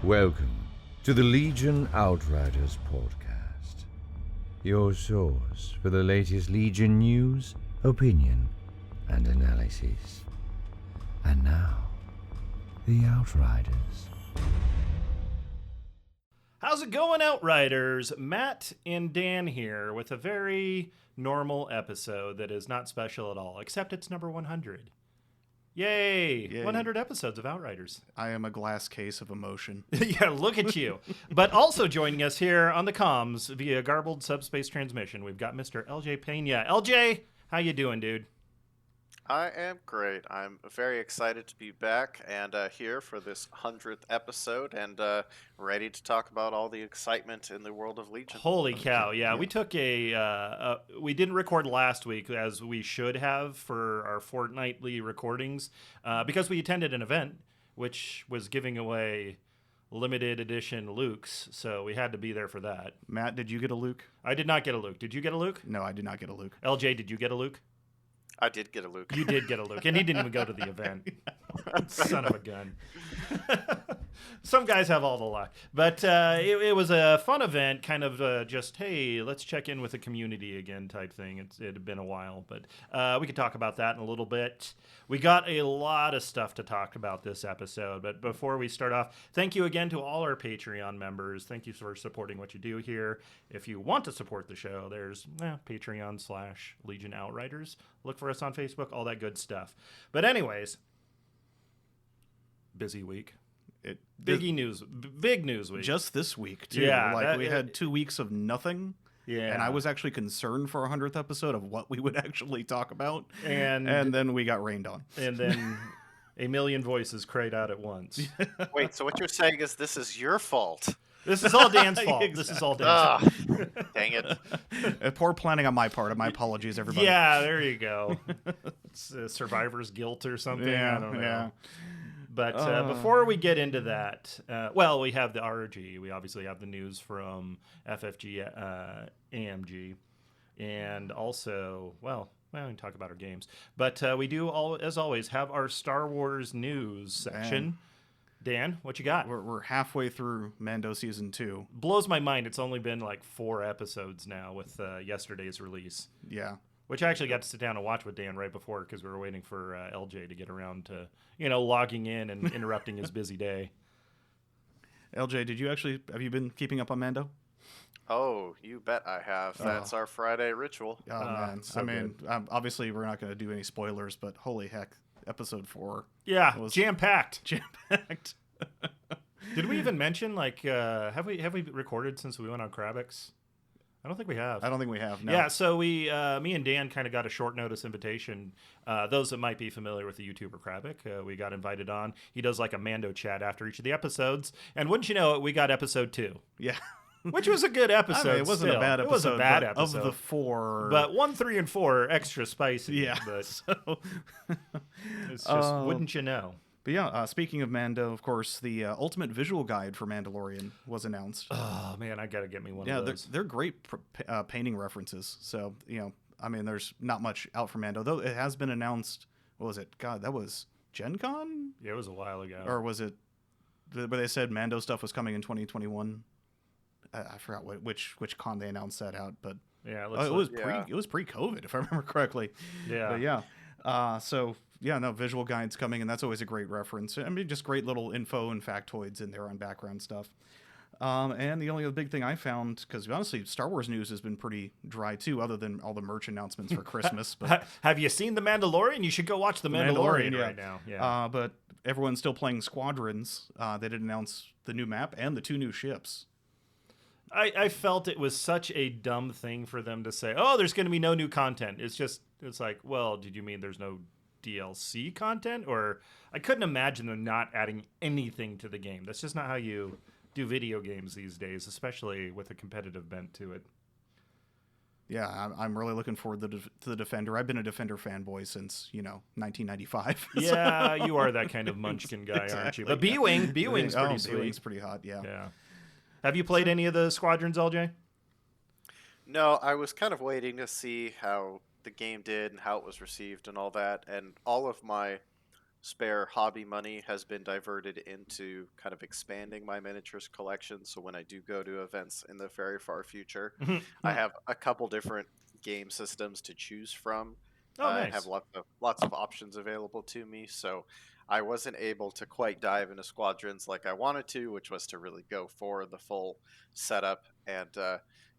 Welcome to the Legion Outriders podcast, your source for the latest Legion news, opinion, and analysis. And now, the Outriders. How's it going, Outriders? Matt and Dan here with a very normal episode that is not special at all, except it's number 100. Yay! Yay. 100 episodes of Outriders. I am a glass case of emotion. Yeah, look at you. But also joining us here on the comms via garbled subspace transmission, we've got Mr. LJ Peña. LJ, how you doing, dude? I am great. I'm very excited to be back and here for this 100th episode and ready to talk about all the excitement in the world of Legion. Holy cow, yeah. We took we didn't record last week as we should have for our fortnightly recordings because we attended an event which was giving away limited edition Lukes, so we had to be there for that. Matt, did you get a Luke? I did not get a Luke. Did you get a Luke? No, I did not get a Luke. LJ, did you get a Luke? I did get a Luke. You did get a Luke, and he didn't even go to the event. Son of a gun. Some guys have all the luck. But it was a fun event, kind of just, hey, let's check in with the community again type thing. It had been a while, but we could talk about that in a little bit. We got a lot of stuff to talk about this episode, but before we start off, thank you again to all our Patreon members. Thank you for supporting what you do here. If you want to support the show, there's Patreon/Legion Outriders. Look for us on Facebook, all that good stuff. But anyways, busy week. Big news week. Just this week, too. Yeah, we had 2 weeks of nothing. Yeah. And I was actually concerned for our 100th episode of what we would actually talk about. And then we got rained on. And then a million voices cried out at once. Wait, so what you're saying is this is your fault? This is all Dan's fault. Exactly. This is all Dan's fault. Dang it. Poor planning on my part. My apologies, everybody. Yeah, there you go. It's survivor's guilt or something. Yeah, I don't know. yeah. But before we get into that, we have the RG. We obviously have the news from FFG AMG. And also, we can talk about our games. But we do, as always, have our Star Wars news section. Dan, what you got? We're halfway through Mando Season 2. Blows my mind. It's only been like 4 episodes now with yesterday's release. Yeah. Which I actually got to sit down and watch with Dan right before because we were waiting for LJ to get around to, logging in and interrupting his busy day. LJ, have you been keeping up on Mando? Oh, you bet I have. That's our Friday ritual. Oh, man. So obviously we're not going to do any spoilers, but holy heck, episode 4. Yeah, was jam-packed. Jam-packed. Did we even mention, have we recorded since we went on Krabix? I don't think we have. I don't think we have, no. Yeah, so me and Dan kind of got a short notice invitation. Those that might be familiar with the YouTuber Krabic, we got invited on. He does like a Mando chat after each of the episodes. And wouldn't you know it, we got episode 2. Yeah. Which was a good episode. It wasn't a bad episode. It was a bad episode. Of the 4. But 1, 3, and 4 are extra spicy. Yeah. But So, it's just, wouldn't you know? But yeah, speaking of Mando, of course, the ultimate visual guide for Mandalorian was announced. Oh, man, I got to get me one of those. They're great painting references. So, there's not much out for Mando. Though it has been announced, what was it? God, that was Gen Con? Yeah, it was a while ago. Or was it where they said Mando stuff was coming in 2021? I forgot which con they announced that out, but yeah, it was pre-COVID, if I remember correctly. Yeah. But yeah. Visual guides coming, and that's always a great reference. I mean, just great little info and factoids in there on background stuff. And the only other big thing I found, because honestly, Star Wars news has been pretty dry too, other than all the merch announcements for Christmas. But have you seen The Mandalorian? You should go watch The Mandalorian right now. Yeah. But everyone's still playing Squadrons. They did announce the new map and the 2 new ships. I felt it was such a dumb thing for them to say, oh, there's going to be no new content. It's like, well, did you mean there's no DLC content? Or I couldn't imagine them not adding anything to the game. That's just not how you do video games these days, especially with a competitive bent to it. Yeah, I'm really looking forward to the Defender. I've been a Defender fanboy since, 1995. Yeah, you are that kind of munchkin guy, exactly. Aren't you? But B-Wing's pretty sweet. B-Wing's pretty hot, yeah. Yeah. Have you played any of the Squadrons, LJ? No, I was kind of waiting to see how the game did and how it was received and all that. And all of my spare hobby money has been diverted into kind of expanding my miniatures collection. So when I do go to events in the very far future, I have a couple different game systems to choose from, Oh, and have nice. lots of options available to me. So I wasn't able to quite dive into squadrons like I wanted to, which was to really go for the full setup. And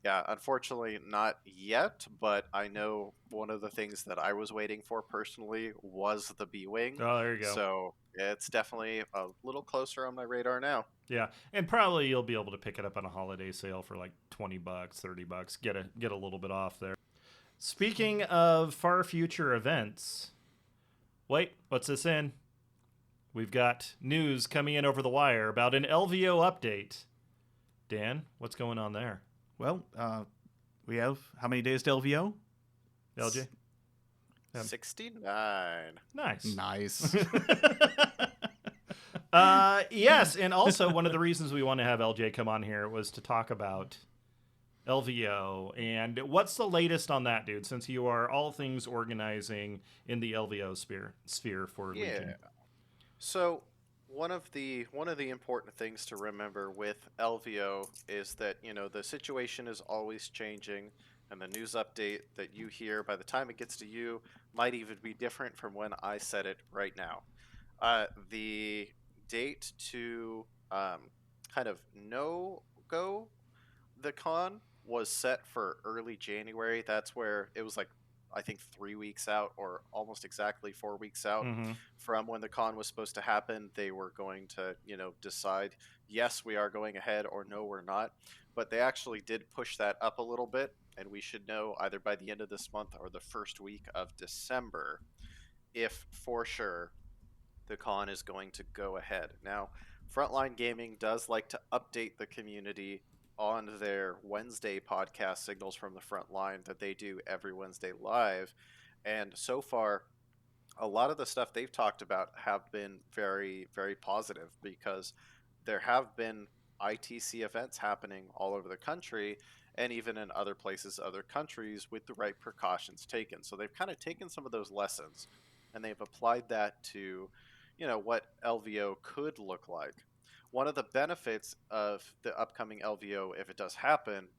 yeah, unfortunately, not yet. But I know one of the things that I was waiting for personally was the B-wing. Oh, there you go. So it's definitely a little closer on my radar now. Yeah, and probably you'll be able to pick it up on a holiday sale for like $20, $30. Get a little bit off there. Speaking of far future events, wait, what's this in? We've got news coming in over the wire about an LVO update. Dan, what's going on there? Well, we have how many days to LVO? LJ? 69. Nice. Nice. Yes, and also one of the reasons we want to have LJ come on here was to talk about LVO. And what's the latest on that, dude? Since you are all things organizing in the LVO sphere for Legion. So one of the important things to remember with LVO is that, you know, the situation is always changing, and the news update that you hear by the time it gets to you might even be different from when I said it right now. The date to kind of no go the con was set for early January. That's where it was like, I think 3 weeks out, or almost exactly 4 weeks out Mm-hmm. from when the con was supposed to happen. They were going to, you know, decide, yes, we are going ahead, or no, we're not. But they actually did push that up a little bit, and we should know either by the end of this month or the first week of December if for sure the con is going to go ahead. Now, Frontline Gaming does like to update the community on their Wednesday podcast, Signals from the Front Line, that they do every Wednesday live. And so far, a lot of the stuff they've talked about have been very, very positive, because there have been ITC events happening all over the country, and even in other places, other countries, with the right precautions taken. So they've kind of taken some of those lessons and they've applied that to, you know, what LVO could look like. One of the benefits of the upcoming LVO, if it does happen,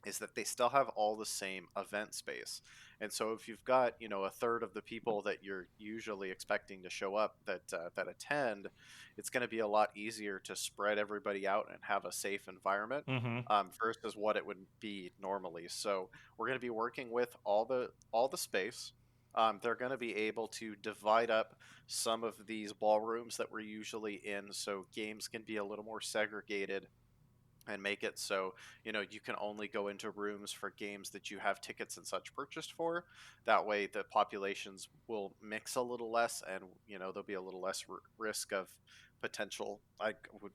is that they still have all the same event space. And so if you've got, you know, a third of the people that you're usually expecting to show up that attend, it's going to be a lot easier to spread everybody out and have a safe environment, Mm-hmm. versus what it would be normally. So we're going to be working with all the space. They're going to be able to divide up some of these ballrooms that we're usually in, so games can be a little more segregated, and make it so, you know, you can only go into rooms for games that you have tickets and such purchased for. That way the populations will mix a little less, and, you know, there'll be a little less risk of potential, I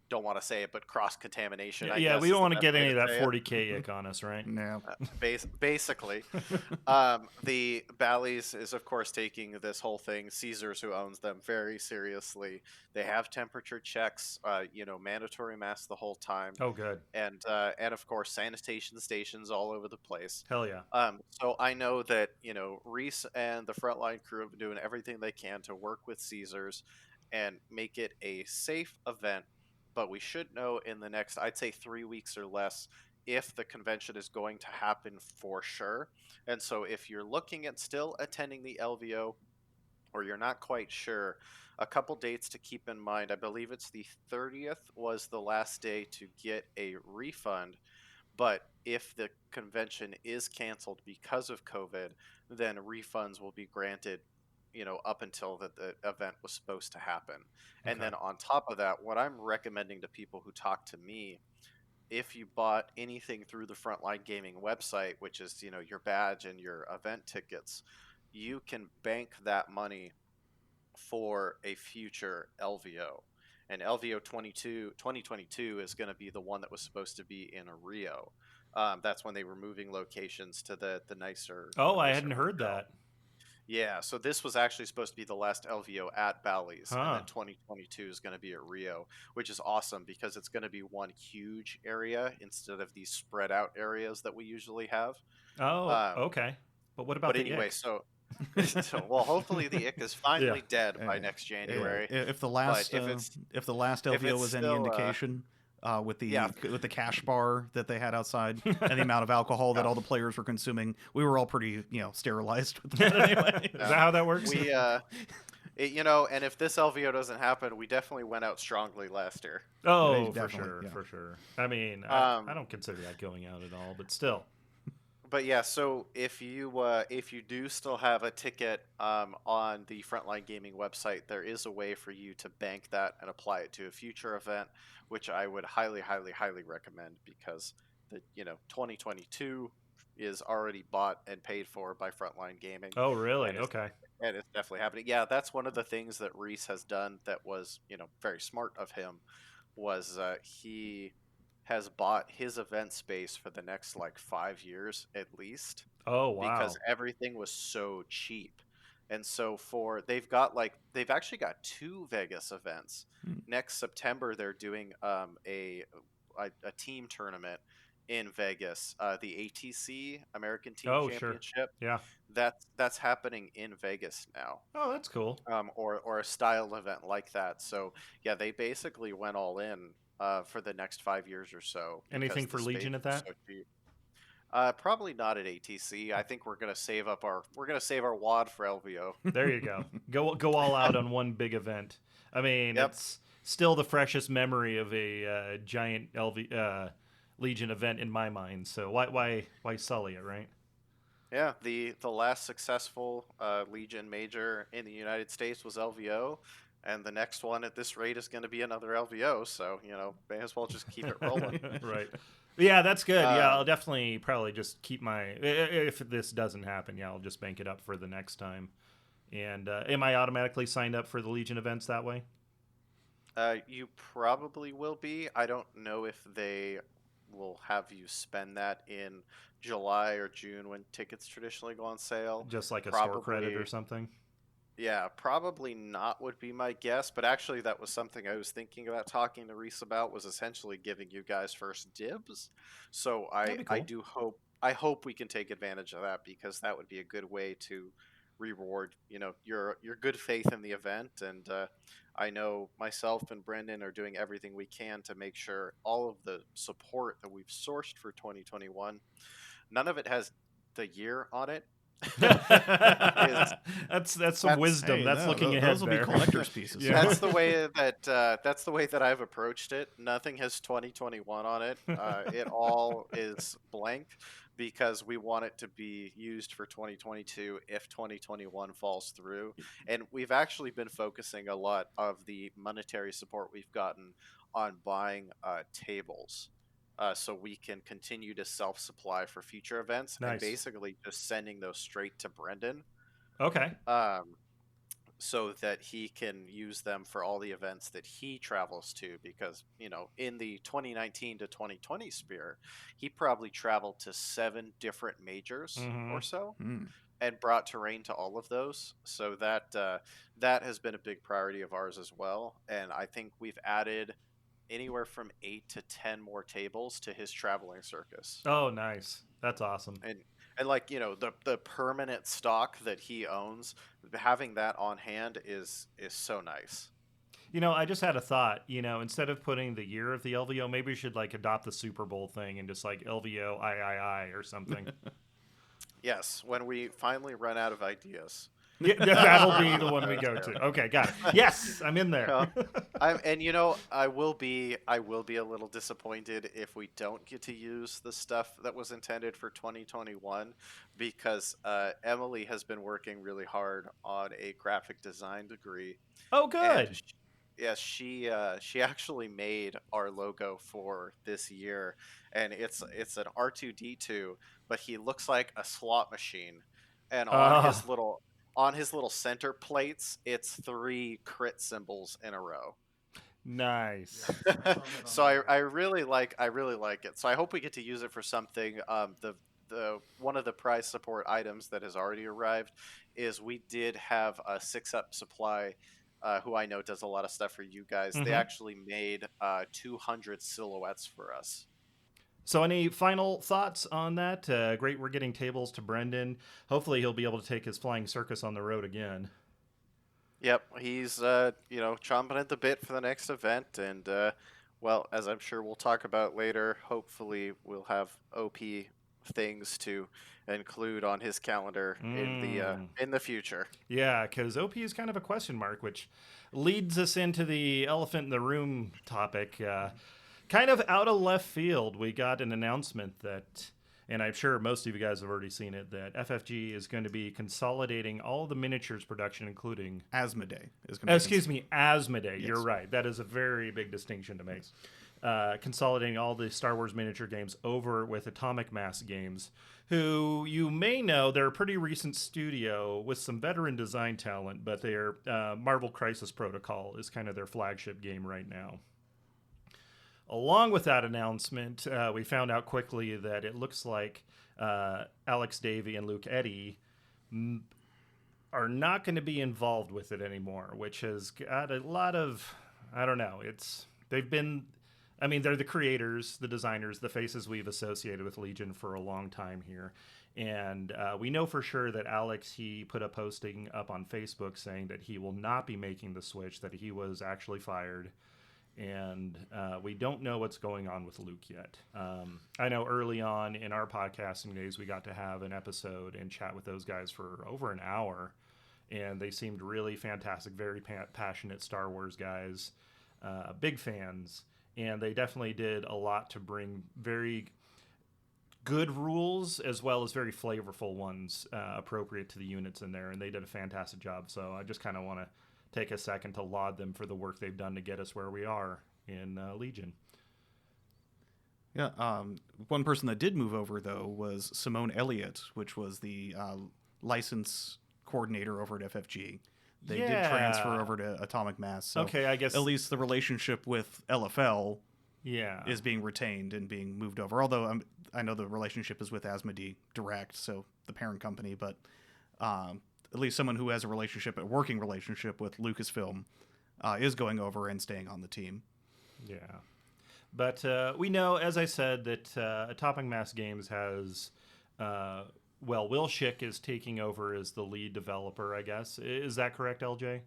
don't want to say it, but cross contamination. Yeah, we don't want to get any of that 40K ick on us, right? No. Basically. The Bally's is, of course, taking this whole thing, Caesars, who owns them, very seriously. They have temperature checks, you know, mandatory masks the whole time, Oh, good. and of course sanitation stations all over the place. Hell yeah. So I know that, you know, Reese and the frontline crew have been doing everything they can to work with Caesars and make it a safe event. But we should know in the next, I'd say 3 weeks or less, if the convention is going to happen for sure. And so if you're looking at still attending the LVO, or you're not quite sure, a couple dates to keep in mind. I believe it's the 30th was the last day to get a refund. But if the convention is canceled because of COVID, then refunds will be granted, you know, up until the event was supposed to happen. And Okay. then on top of that, what I'm recommending to people who talk to me, if you bought anything through the Frontline Gaming website, which is, you know, your badge and your event tickets, you can bank that money for a future LVO. And LVO 2022 is going to be the one that was supposed to be in Rio. That's when they were moving locations to the nicer. Oh, the I nicer hadn't heard hotel. that. Yeah, so this was actually supposed to be the last LVO at Bally's, and Huh. then 2022 is going to be at Rio, which is awesome because it's going to be one huge area instead of these spread out areas that we usually have. Oh, Um, okay. But what about but the anyway, ick? so So, well, hopefully the ick is finally dead by next January. If the But last if it's LVO was any still, indication, with yeah, the cash bar that they had outside and the amount of alcohol that all the players were consuming, we were all pretty sterilized with that anyway. Is that how that works? we and if this LVO doesn't happen, we definitely went out strongly last year. Oh, for Definitely, sure, yeah. for sure. I mean, I don't consider that going out at all, but still. But yeah, so if you do still have a ticket on the Frontline Gaming website, there is a way for you to bank that and apply it to a future event, which I would highly, highly, highly recommend because the 2022 is already bought and paid for by Frontline Gaming. Oh, really? And it's, Okay. and it's definitely happening. Yeah, that's one of the things that Reese has done that was very smart of him, was he has bought his event space for the next like 5 years at least. Oh, wow. Because everything was so cheap. And so they've actually got 2 Vegas events. Next September they're doing a team tournament in Vegas, the ATC American Team Championship. Sure. Yeah. That's happening in Vegas now. Oh, that's cool. Or a style event like that. So yeah, they basically went all in for the next 5 years or so. Anything for Legion at that? Probably not at ATC. I think we're gonna save our wad for LVO. There you go. Go all out on one big event. I mean, it's still the freshest memory of a giant Legion event in my mind. So why sully it, right? Yeah, the last successful Legion major in the United States was LVO, and the next one at this rate is going to be another LVO. So may as well just keep it rolling. Right. Yeah, that's good. Yeah, I'll definitely probably just keep if this doesn't happen, yeah, I'll just bank it up for the next time. And am I automatically signed up for the Legion events that way? You probably will be. I don't know if they will have you spend that in July or June when tickets traditionally go on sale. Just like a store credit or something? Yeah, probably not would be my guess, but actually that was something I was thinking about talking to Reese about, was essentially giving you guys first dibs. So I hope we can take advantage of that, because that would be a good way to reward your good faith in the event. And I know myself and Brendan are doing everything we can to make sure all of the support that we've sourced for 2021, none of it has the year on it. That's some wisdom. Hey, that's looking ahead. Those will be collector's pieces. Yeah. That's the way that I've approached it. Nothing has 2021 on it. It all is blank, because we want it to be used for 2022 if 2021 falls through. And we've actually been focusing a lot of the monetary support we've gotten on buying tables. So we can continue to self-supply for future events. Nice. And basically just sending those straight to Brendan. Okay. So that he can use them for all the events that he travels to, because in the 2019 to 2020 sphere, he probably traveled to 7 different majors or so, and brought terrain to all of those. So that has been a big priority of ours as well. And I think we've added anywhere from 8 to 10 more tables to his traveling circus. Oh, nice. That's awesome. And like, the permanent stock that he owns, having that on hand is so nice. I just had a thought, instead of putting the year of the LVO, maybe we should like adopt the Super Bowl thing and just like LVO III or something. Yes, when we finally run out of ideas. Yeah, that'll be the one we go to. Okay, got it. Yes, I'm in there. I will be a little disappointed if we don't get to use the stuff that was intended for 2021, because Emily has been working really hard on a graphic design degree. Oh, good. Yes, she actually made our logo for this year, and it's an R2D2, but he looks like a slot machine, and on his little center plates, it's 3 crit symbols in a row. Nice. So I really like it. So I hope we get to use it for something. The one of the prize support items that has already arrived is we did have a 6-Up Supply, who I know does a lot of stuff for you guys. They actually made 200 silhouettes for us. So, any final thoughts on that? Great, we're getting tables to Brendan. Hopefully, he'll be able to take his flying circus on the road again. Yep, he's chomping at the bit for the next event, and well, as I'm sure we'll talk about later, hopefully we'll have OP things to include on his calendar in the future. Yeah, because OP is kind of a question mark, which leads us into the elephant in the room topic. Kind of out of left field, we got an announcement that, and I'm sure most of you guys have already seen it, that FFG is going to be consolidating all the miniatures production, including Asmodee is going to Asmodee. Yes. You're right. That is a very big distinction to make. Consolidating all the Star Wars miniature games over with Atomic Mass Games, who you may know, they're a pretty recent studio with some veteran design talent, but their Marvel Crisis Protocol is kind of their flagship game right now. Along with that announcement, we found out quickly that it looks like Alex Davey and Luke Eddy are not going to be involved with it anymore, which has got a lot of, I don't know, they're the creators, the designers, the faces we've associated with Legion for a long time here. And we know for sure that Alex, he put a posting up on Facebook saying that he will not be making the switch, that he was actually fired. And we don't know what's going on with Luke yet. I know early on in our podcasting days, we got to have an episode and chat with those guys for over an hour. And they seemed really fantastic, very passionate Star Wars guys, big fans. And they definitely did a lot to bring very good rules as well as very flavorful ones appropriate to the units in there. And they did a fantastic job. So I just kind of want to take a second to laud them for the work they've done to get us where we are in Legion. Yeah, one person that did move over, though, was Simone Elliott, which was the license coordinator over at FFG. They did transfer over to Atomic Mass. So okay, I guess at least the relationship with LFL yeah is being retained and being moved over. Although I know the relationship is with Asmodee Direct, so the parent company, but at least someone who has a working relationship with Lucasfilm is going over and staying on the team. Yeah. But we know, as I said, that Atomic Mass Games has, Will Schick is taking over as the lead developer, I guess. Is that correct, LJ?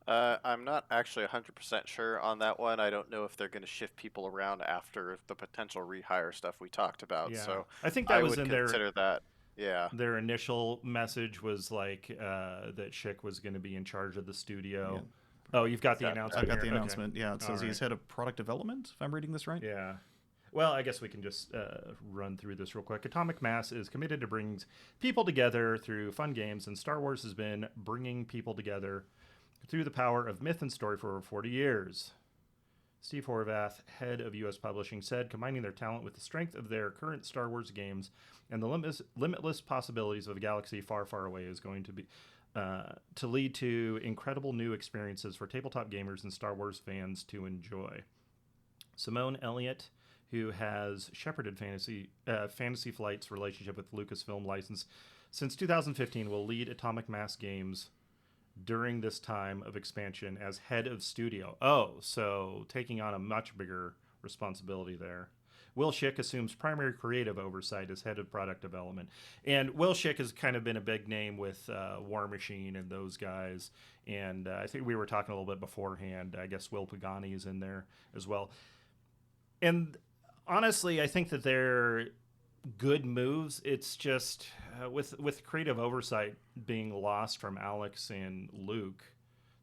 I'm not actually 100% sure on that one. I don't know if they're going to shift people around after the potential rehire stuff we talked about. Yeah. So I think that was would in consider that. Yeah. Their initial message was like that Schick was going to be in charge of the studio. Yeah. Oh, you've got the announcement. I've got the here. announcement. Okay. Yeah, it says he's head of product development, if I'm reading this right. Yeah. Well, I guess we can just run through this real quick. Atomic Mass is committed to bring people together through fun games, and Star Wars has been bringing people together through the power of myth and story for over 40 years. Steve Horvath, head of U.S. Publishing, said combining their talent with the strength of their current Star Wars games and the limitless possibilities of a galaxy far, far away is going to be to lead to incredible new experiences for tabletop gamers and Star Wars fans to enjoy. Simone Elliott, who has shepherded Fantasy Flight's relationship with Lucasfilm license since 2015, will lead Atomic Mass Games during this time of expansion as head of studio. Oh, so taking on a much bigger responsibility there. Will Schick assumes primary creative oversight as head of product development. And Will Schick has kind of been a big name with War Machine and those guys. And I think we were talking a little bit beforehand. I guess Will Pagani is in there as well. And honestly, I think that they're good moves. It's just with creative oversight being lost from Alex and Luke,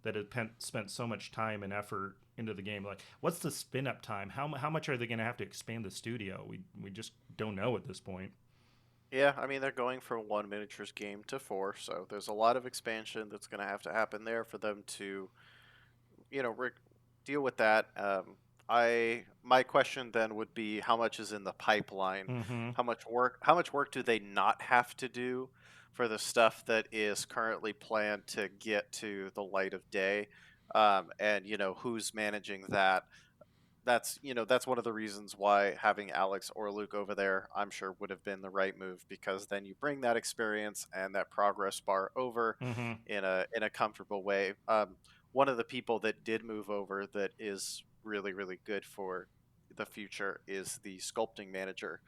that had spent so much time and effort into the game. Like, what's the spin up time? How much are they going to have to expand the studio? We just don't know at this point. Yeah, I mean, they're going from 1 miniatures game to 4, so there's a lot of expansion that's going to have to happen there for them to, deal with that. My question then would be, how much is in the pipeline? Mm-hmm. How much work do they not have to do for the stuff that is currently planned to get to the light of day? And who's managing that? That's one of the reasons why having Alex or Luke over there, I'm sure, would have been the right move, because then you bring that experience and that progress bar over Mm-hmm. in a comfortable way. One of the people that did move over that is really, really good for the future is the sculpting manager.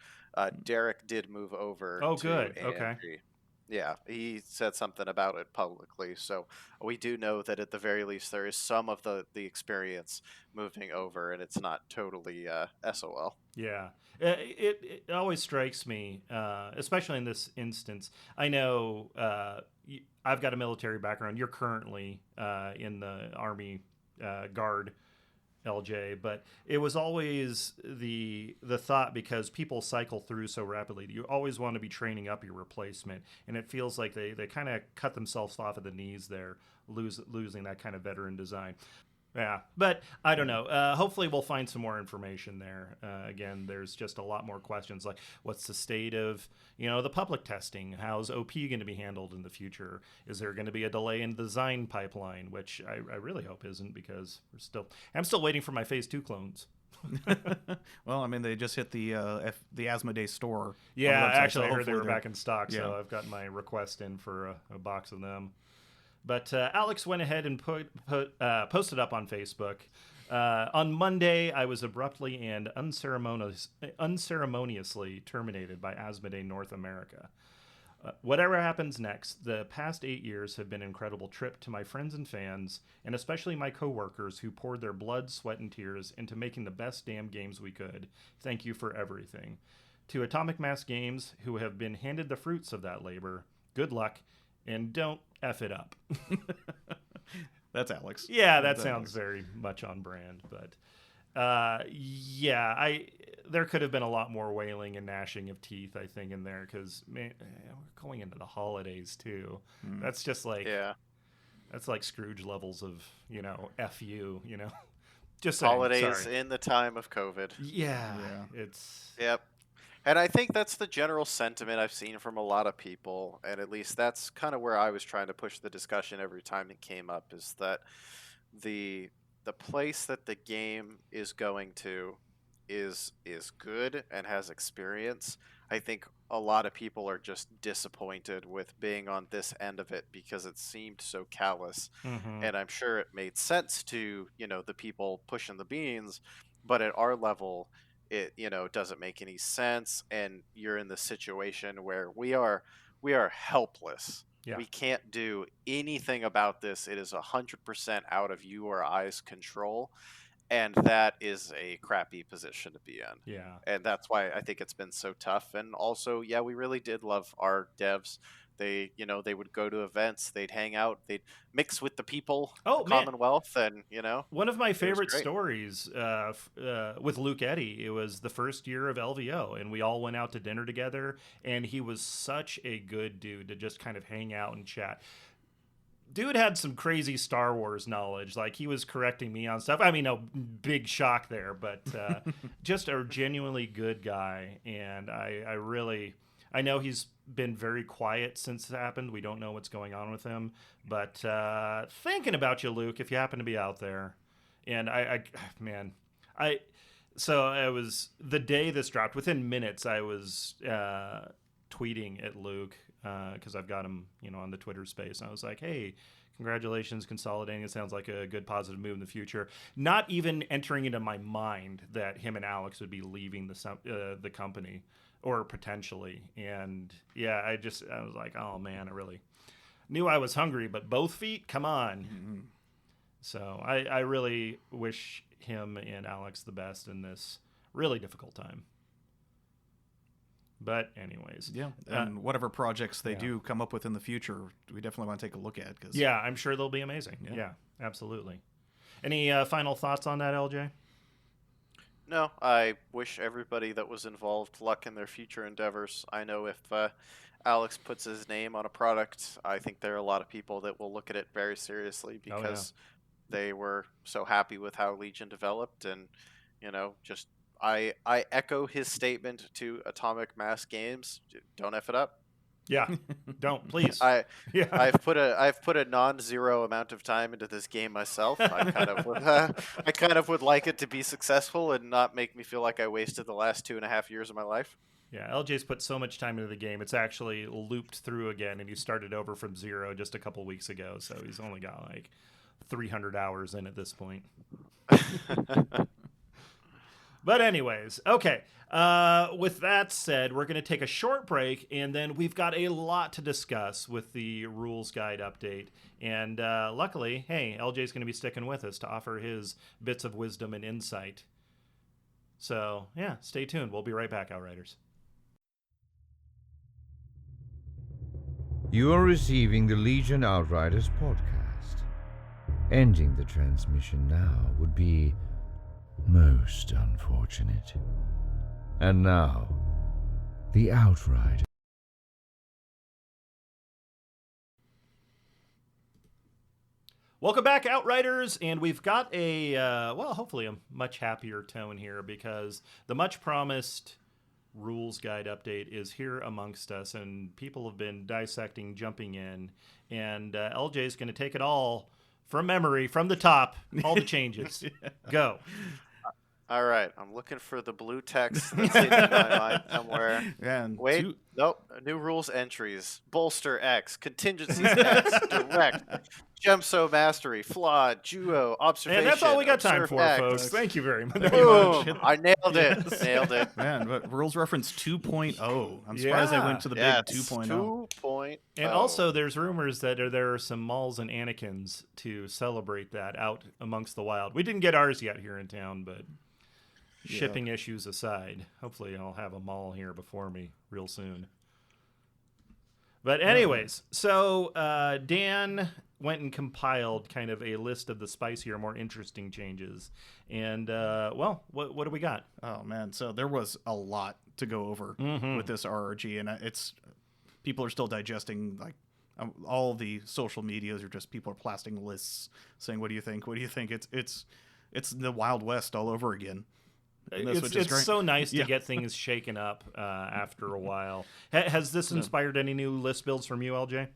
Derek did move over Oh, to good. AMG. Okay. Yeah, he said something about it publicly. So we do know that at the very least there is some of the experience moving over, and it's not totally SOL. Yeah. It always strikes me, especially in this instance. I know I've got a military background. You're currently in the Army Guard, LJ, but it was always the thought, because people cycle through so rapidly. You always want to be training up your replacement, and it feels like they kind of cut themselves off at the knees there, losing that kind of veteran design. Yeah, but I don't know. Hopefully, we'll find some more information there. Again, there's just a lot more questions, like what's the state of the public testing? How's OP going to be handled in the future? Is there going to be a delay in the design pipeline, which I really hope isn't, because I'm still waiting for my Phase 2 clones. Well, I mean, they just hit the Asmodee store. on the Yeah, website, actually, so I heard they were hopefully back in stock, so Yeah. I've got my request in for a box of them. But Alex went ahead and posted up on Facebook. On Monday, I was abruptly and unceremoniously terminated by Asmodee North America. Whatever happens next, the past 8 years have been an incredible trip to my friends and fans, and especially my coworkers who poured their blood, sweat, and tears into making the best damn games we could. Thank you for everything. To Atomic Mass Games, who have been handed the fruits of that labor, good luck, and don't F it up. That's Alex. Yeah, that That's sounds Alex. very much on brand, but there could have been a lot more wailing and gnashing of teeth, I think, in there, because we're going into the holidays too. That's just like that's like Scrooge levels of F you, just saying, Holidays sorry. in the time of COVID. Yeah, Yeah. it's Yep. And I think that's the general sentiment I've seen from a lot of people, and at least that's kind of where I was trying to push the discussion every time it came up, is that the place that the game is going to is good and has experience. I think a lot of people are just disappointed with being on this end of it because it seemed so callous. And I'm sure it made sense to, the people pushing the beans, but at our level, it doesn't make any sense, and you're in the situation where we are helpless. Yeah. We can't do anything about this. It is 100% out of you or I's control, and that is a crappy position to be in. yeah. And that's why I think it's been so tough. And also, yeah, we really did love our devs. They they would go to events, they'd hang out, they'd mix with the people, Oh, the man. Commonwealth, and One of my favorite great. stories with Luke Eddy, it was the first year of LVO, and we all went out to dinner together, and he was such a good dude to just kind of hang out and chat. Dude had some crazy Star Wars knowledge. Like, he was correcting me on stuff. I mean, no big shock there, but just a genuinely good guy. And I know he's been very quiet since it happened. We don't know what's going on with him. But thinking about you, Luke, if you happen to be out there. And so it was the day this dropped. Within minutes, I was tweeting at Luke, because I've got him, on the Twitter space. And I was like, hey, congratulations, consolidating. It sounds like a good positive move in the future. Not even entering into my mind that him and Alex would be leaving the company, or potentially. And yeah, I was like, oh man, I really knew I was hungry, but both feet, come on. Mm-hmm. So I really wish him and Alex the best in this really difficult time. But anyways, Yeah, and whatever projects they do come up with in the future, we definitely want to take a look at. Cause yeah, I'm sure they'll be amazing. Yeah, absolutely. Any final thoughts on that, LJ? No, I wish everybody that was involved luck in their future endeavors. I know if Alex puts his name on a product, I think there are a lot of people that will look at it very seriously because they were so happy with how Legion developed, and just I echo his statement to Atomic Mass Games: don't F it up. Yeah, don't, please. I've Yeah. put a non-zero amount of time into this game myself. I kind of would like it to be successful and not make me feel like I wasted the last 2.5 years of my life. Yeah, LJ's put so much time into the game, it's actually looped through again, and he started over from zero just a couple weeks ago, so he's only got like 300 hours in at this point. But anyways, okay. With that said, we're going to take a short break, and then we've got a lot to discuss with the rules guide update. And luckily, hey, LJ's going to be sticking with us to offer his bits of wisdom and insight. So, yeah, stay tuned. We'll be right back, Outriders. You are receiving the Legion Outriders podcast. Ending the transmission now would be most unfortunate. And now, the Outriders. Welcome back, Outriders, and we've got a, hopefully a much happier tone here because the much-promised rules guide update is here amongst us, and people have been dissecting, jumping in, and LJ is going to take it all from memory, from the top, all the changes. Go. All right, I'm looking for the blue text that's in my mind somewhere. And Wait, nope. New rules entries: bolster X, contingencies X, direct, gemso mastery, flawed, duo, observation. And that's all we got time observe for, X. folks. Thank you very much. Boom! I nailed it. Nailed it. Man, but rules reference 2.0. I'm surprised Yeah. they went to the big 2.0. 2.0. And also, there's rumors that there are some Mauls and Anakins to celebrate that out amongst the wild. We didn't get ours yet here in town, but shipping issues aside, hopefully I'll have a Maul here before me real soon. But anyways, so Dan went and compiled kind of a list of the spicier, more interesting changes. And, what do we got? Oh man, so there was a lot to go over with this RRG, and it's people are still digesting. Like all the social medias are just people are blasting lists saying, "What do you think? What do you think?" It's the Wild West all over again. It's so nice to get things shaken up after a while. Has this inspired any new list builds from you, LJ?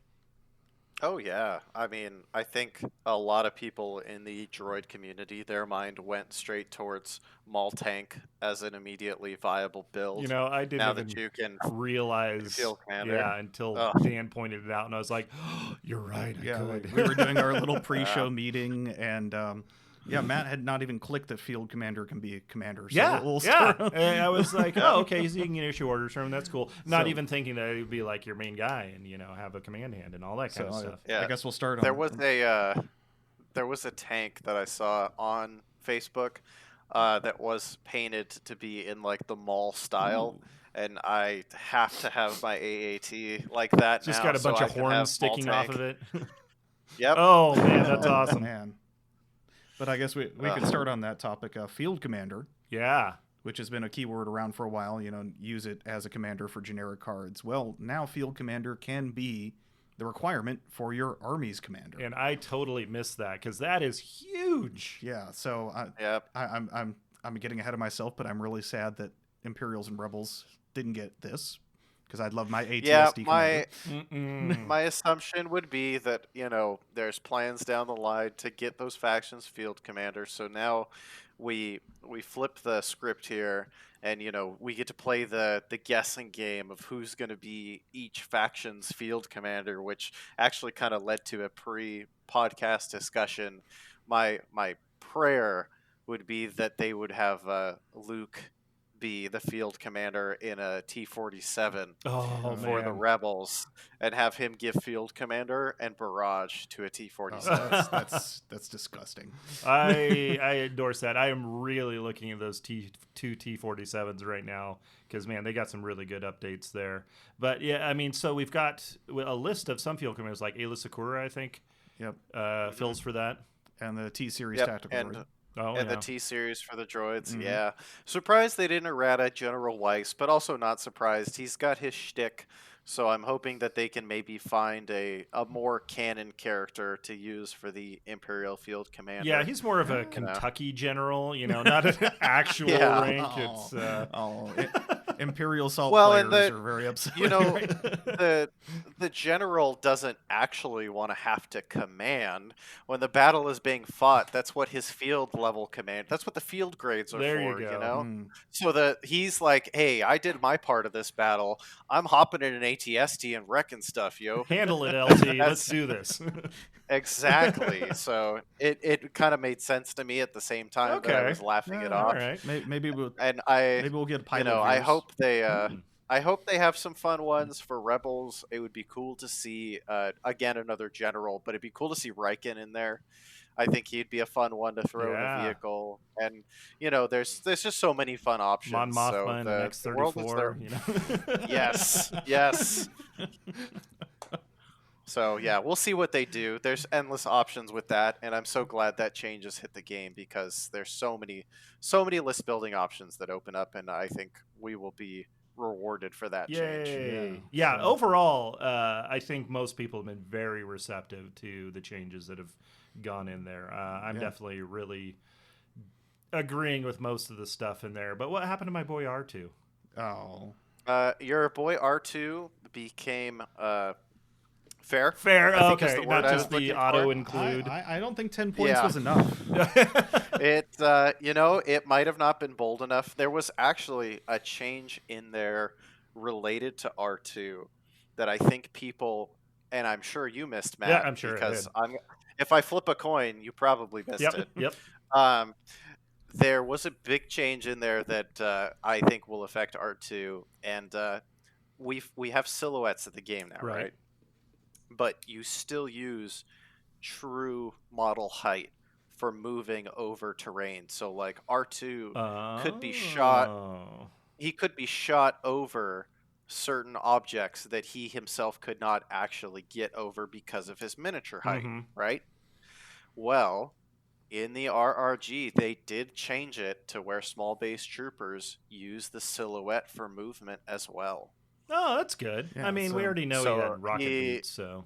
Oh, yeah. I mean, I think a lot of people in the droid community, their mind went straight towards Maul Tank as an immediately viable build. You know, I now didn't that you can realize field commander. Yeah, until Dan pointed it out, and I was like, oh, you're right, I could. We were doing our little pre-show meeting, and Matt had not even clicked that field commander can be a commander. So we'll start. And I was like, oh, okay, so you can issue orders from him. That's cool. Not even thinking that it would be like your main guy and, have a command hand and all that kind of stuff. Yeah. I guess we'll start on... There was a tank that I saw on Facebook that was painted to be in, like, the Maul style. Ooh. And I have to have my AAT like that Just now. Just got a bunch of horns sticking off of it. Yep. Oh, man, that's awesome. Man. But I guess we could start on that topic. Field commander. Yeah. Which has been a keyword around for a while. Use it as a commander for generic cards. Well, now field commander can be the requirement for your army's commander. And I totally missed that because that is huge. Yeah. So I'm getting ahead of myself, but I'm really sad that Imperials and Rebels didn't get this. Because I'd love my ATSD commander. My assumption would be that, there's plans down the line to get those factions field commanders. So now we flip the script here and, we get to play the guessing game of who's going to be each faction's field commander, which actually kind of led to a pre-podcast discussion. My prayer would be that they would have Luke be the field commander in a T-47 for the Rebels, and have him give field commander and barrage to a T-47. That's disgusting. I endorse that. I am really looking at those two T-47s right now because, man, they got some really good updates there. But yeah, I mean, so we've got a list of some field commanders like Ayla Sakura, I think. Yep. Fills for that, and the T-series tactical droid. The T-Series for the droids, yeah. Surprised they didn't errata General Weiss, but also not surprised. He's got his shtick, so I'm hoping that they can maybe find a more canon character to use for the Imperial Field Commander. Yeah, he's more of a Kentucky general, not an actual rank. Imperial Salt Well, and players are very upset. You know, right? the general doesn't actually want to have to command when the battle is being fought. That's what his field level command. That's what the field grades are There you for. go. Know. Mm. So that he's like, hey, I did my part of this battle. I'm hopping in an ATST and wrecking stuff, yo. Handle it, LT. That's- Let's do this. Exactly. So it kind of made sense to me at the same time that I Okay. was laughing it All off. right. Maybe we'll And maybe we'll get pilot. I viewers. hope they Hmm. I hope they have some fun ones for Rebels. It would be cool to see again another general, but it'd be cool to see Riken in there. I think he'd be a fun one to throw in Yeah. a vehicle, and there's just so many fun options. Mon So Mothma and the world is there. X-34. You know. Yes, yes. So yeah, we'll see what they do. There's endless options with that, and I'm so glad that change has hit the game because there's so many list building options that open up, and I think we will be rewarded for that change. Yay! Yeah, Yeah. so- Overall, I think most people have been very receptive to the changes that have gone in there. I'm Yeah. definitely really agreeing with most of the stuff in there. But what happened to my boy R2? Oh, Your boy R2 became fair. Fair. I think is Okay, the not word I just was the looking auto for. include. I don't think 10 points Yeah. was enough. It it might have not been bold enough. There was actually a change in there related to R2 that I think people, and I'm sure you missed, Matt. Yeah, I'm sure I because did. if I flip a coin, you probably missed Yep. it. Yep. There was a big change in there that I think will affect R2, and we have silhouettes of the game now, Right. right? But you still use true model height for moving over terrain. So like R2 could be shot. Oh. He could be shot over certain objects that he himself could not actually get over because of his miniature height, Mhm. right? Well, in the RRG, they did change it to where small base troopers use the silhouette for movement as well. Oh, that's good. Yeah, I mean, we so- already know he so had rocket he- boots, so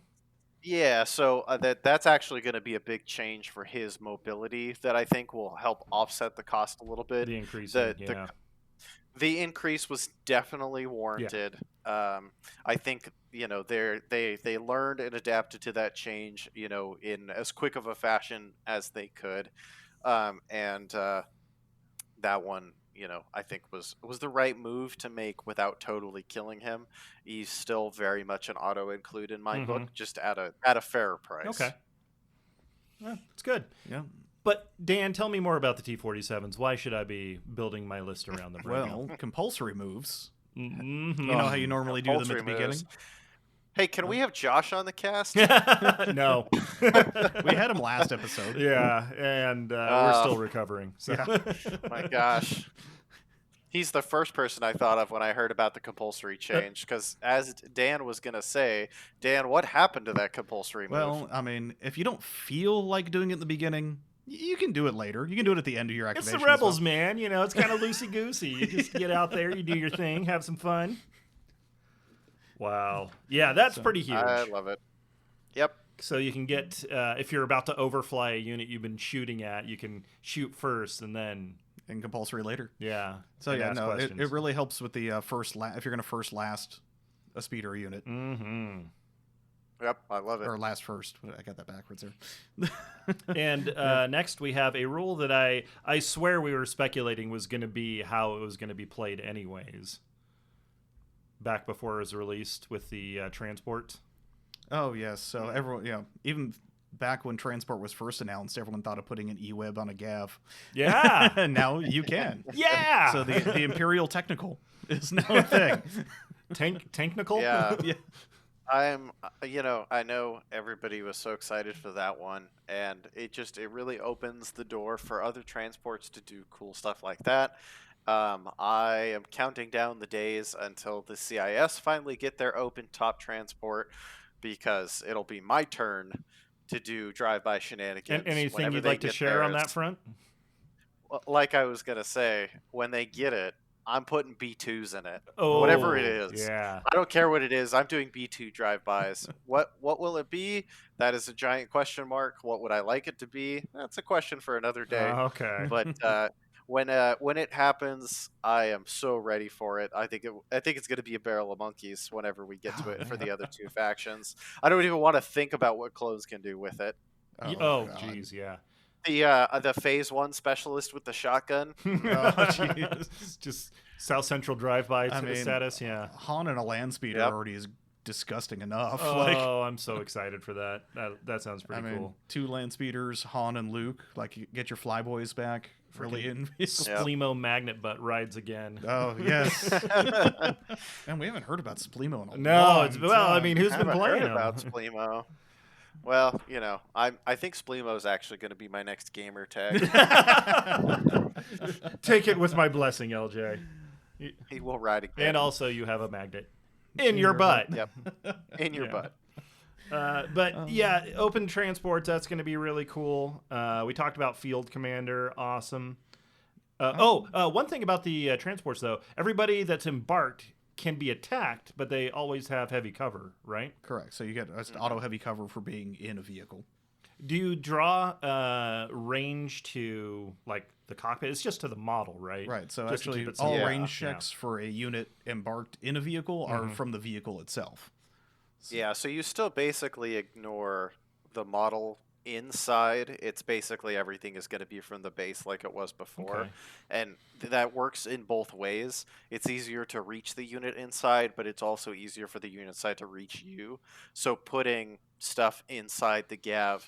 Yeah, so that's actually going to be a big change for his mobility that I think will help offset the cost a little bit. the increase. the- The increase was definitely warranted. I think they learned and adapted to that change, in as quick of a fashion as they could, and that one, I think was the right move to make without totally killing him. He's still very much an auto include in my book, just at a fair price. Okay. Yeah, it's good. Yeah. But Dan, tell me more about the T-47s. Why should I be building my list around them? Right Well, compulsory moves. Mhm. You know how you normally do them at the Compulsory beginning? moves. Hey, can we have Josh on the cast? no. We had him last episode. Yeah, and we're still recovering. So. My gosh. He's the first person I thought of when I heard about the compulsory change, because as Dan was going to say, Dan, what happened to that compulsory move? Well, I mean, if you don't feel like doing it in the beginning, you can do it later. You can do it at the end of your It's activation. the Rebels, man. It's kind of loosey-goosey. You just get out there, you do your thing, have some fun. Wow. Yeah, that's pretty huge. I love it. Yep. So you can get, if you're about to overfly a unit you've been shooting at, you can shoot first and then, And compulsory later. yeah. So and yeah, ask no, questions. it really helps with the if you're going to first last a speeder unit. Mm-hmm. Yep. I love it. Or last first. I got that backwards there. And next we have a rule that I swear we were speculating was going to be how it was going to be played anyways. Back before it was released with the transport. Oh yes, so everyone, even back when transport was first announced, everyone thought of putting an E-web on a Gav. Yeah. And now you can. Yeah. So the Imperial Technical is now a thing. Technical? Yeah. Yeah. I know everybody was so excited for that one, and it really opens the door for other transports to do cool stuff like that. I am counting down the days until the CIS finally get their open top transport, because it'll be my turn to do drive-by shenanigans. And anything whenever you'd they like to get share on theirs. that front? Like I was gonna say, when they get it, I'm putting B2s in it. Oh, Whatever it is. Yeah. I don't care what it is. I'm doing B2 drive-bys. What will it be? That is a giant question mark. What would I like it to be? That's a question for another day. Okay. But when it happens, I am so ready for it. I think it's going to be a barrel of monkeys whenever we get to it for the other two factions. I don't even want to think about what clones can do with it. Oh, God. jeez, yeah. The phase 1 specialist with the shotgun. Oh, jeez. Just South Central drive-by status, yeah. Han and a land speeder Yep. already is disgusting enough. Oh, I'm so excited for that. That sounds pretty cool. 2 land speeders, Han and Luke, like you get your flyboys back. Really in Splimo magnet butt rides again. Oh yes. And we haven't heard about Splimo in a long time. I mean, who's been Haven't playing heard him? about Splimo? Well, I think Splimo's actually going to be my next gamer tag. Take it with my blessing, LJ. He will ride again. And also, you have a magnet in your butt. Yep, in your butt. But yeah, open transports, that's going to be really cool. We talked about Field Commander, awesome. One thing about the transports, though, everybody that's embarked can be attacked, but they always have heavy cover, right? Correct. So you get auto heavy cover for being in a vehicle. Do you draw range to, like, the cockpit? It's just to the model, right? Right. So Just to actually, keep it all simple. range checks for a unit embarked in a vehicle are from the vehicle itself. Yeah, so you still basically ignore the model inside. It's basically everything is going to be from the base like it was before. Okay. And that works in both ways. It's easier to reach the unit inside, but it's also easier for the unit side to reach you. So putting stuff inside the Gav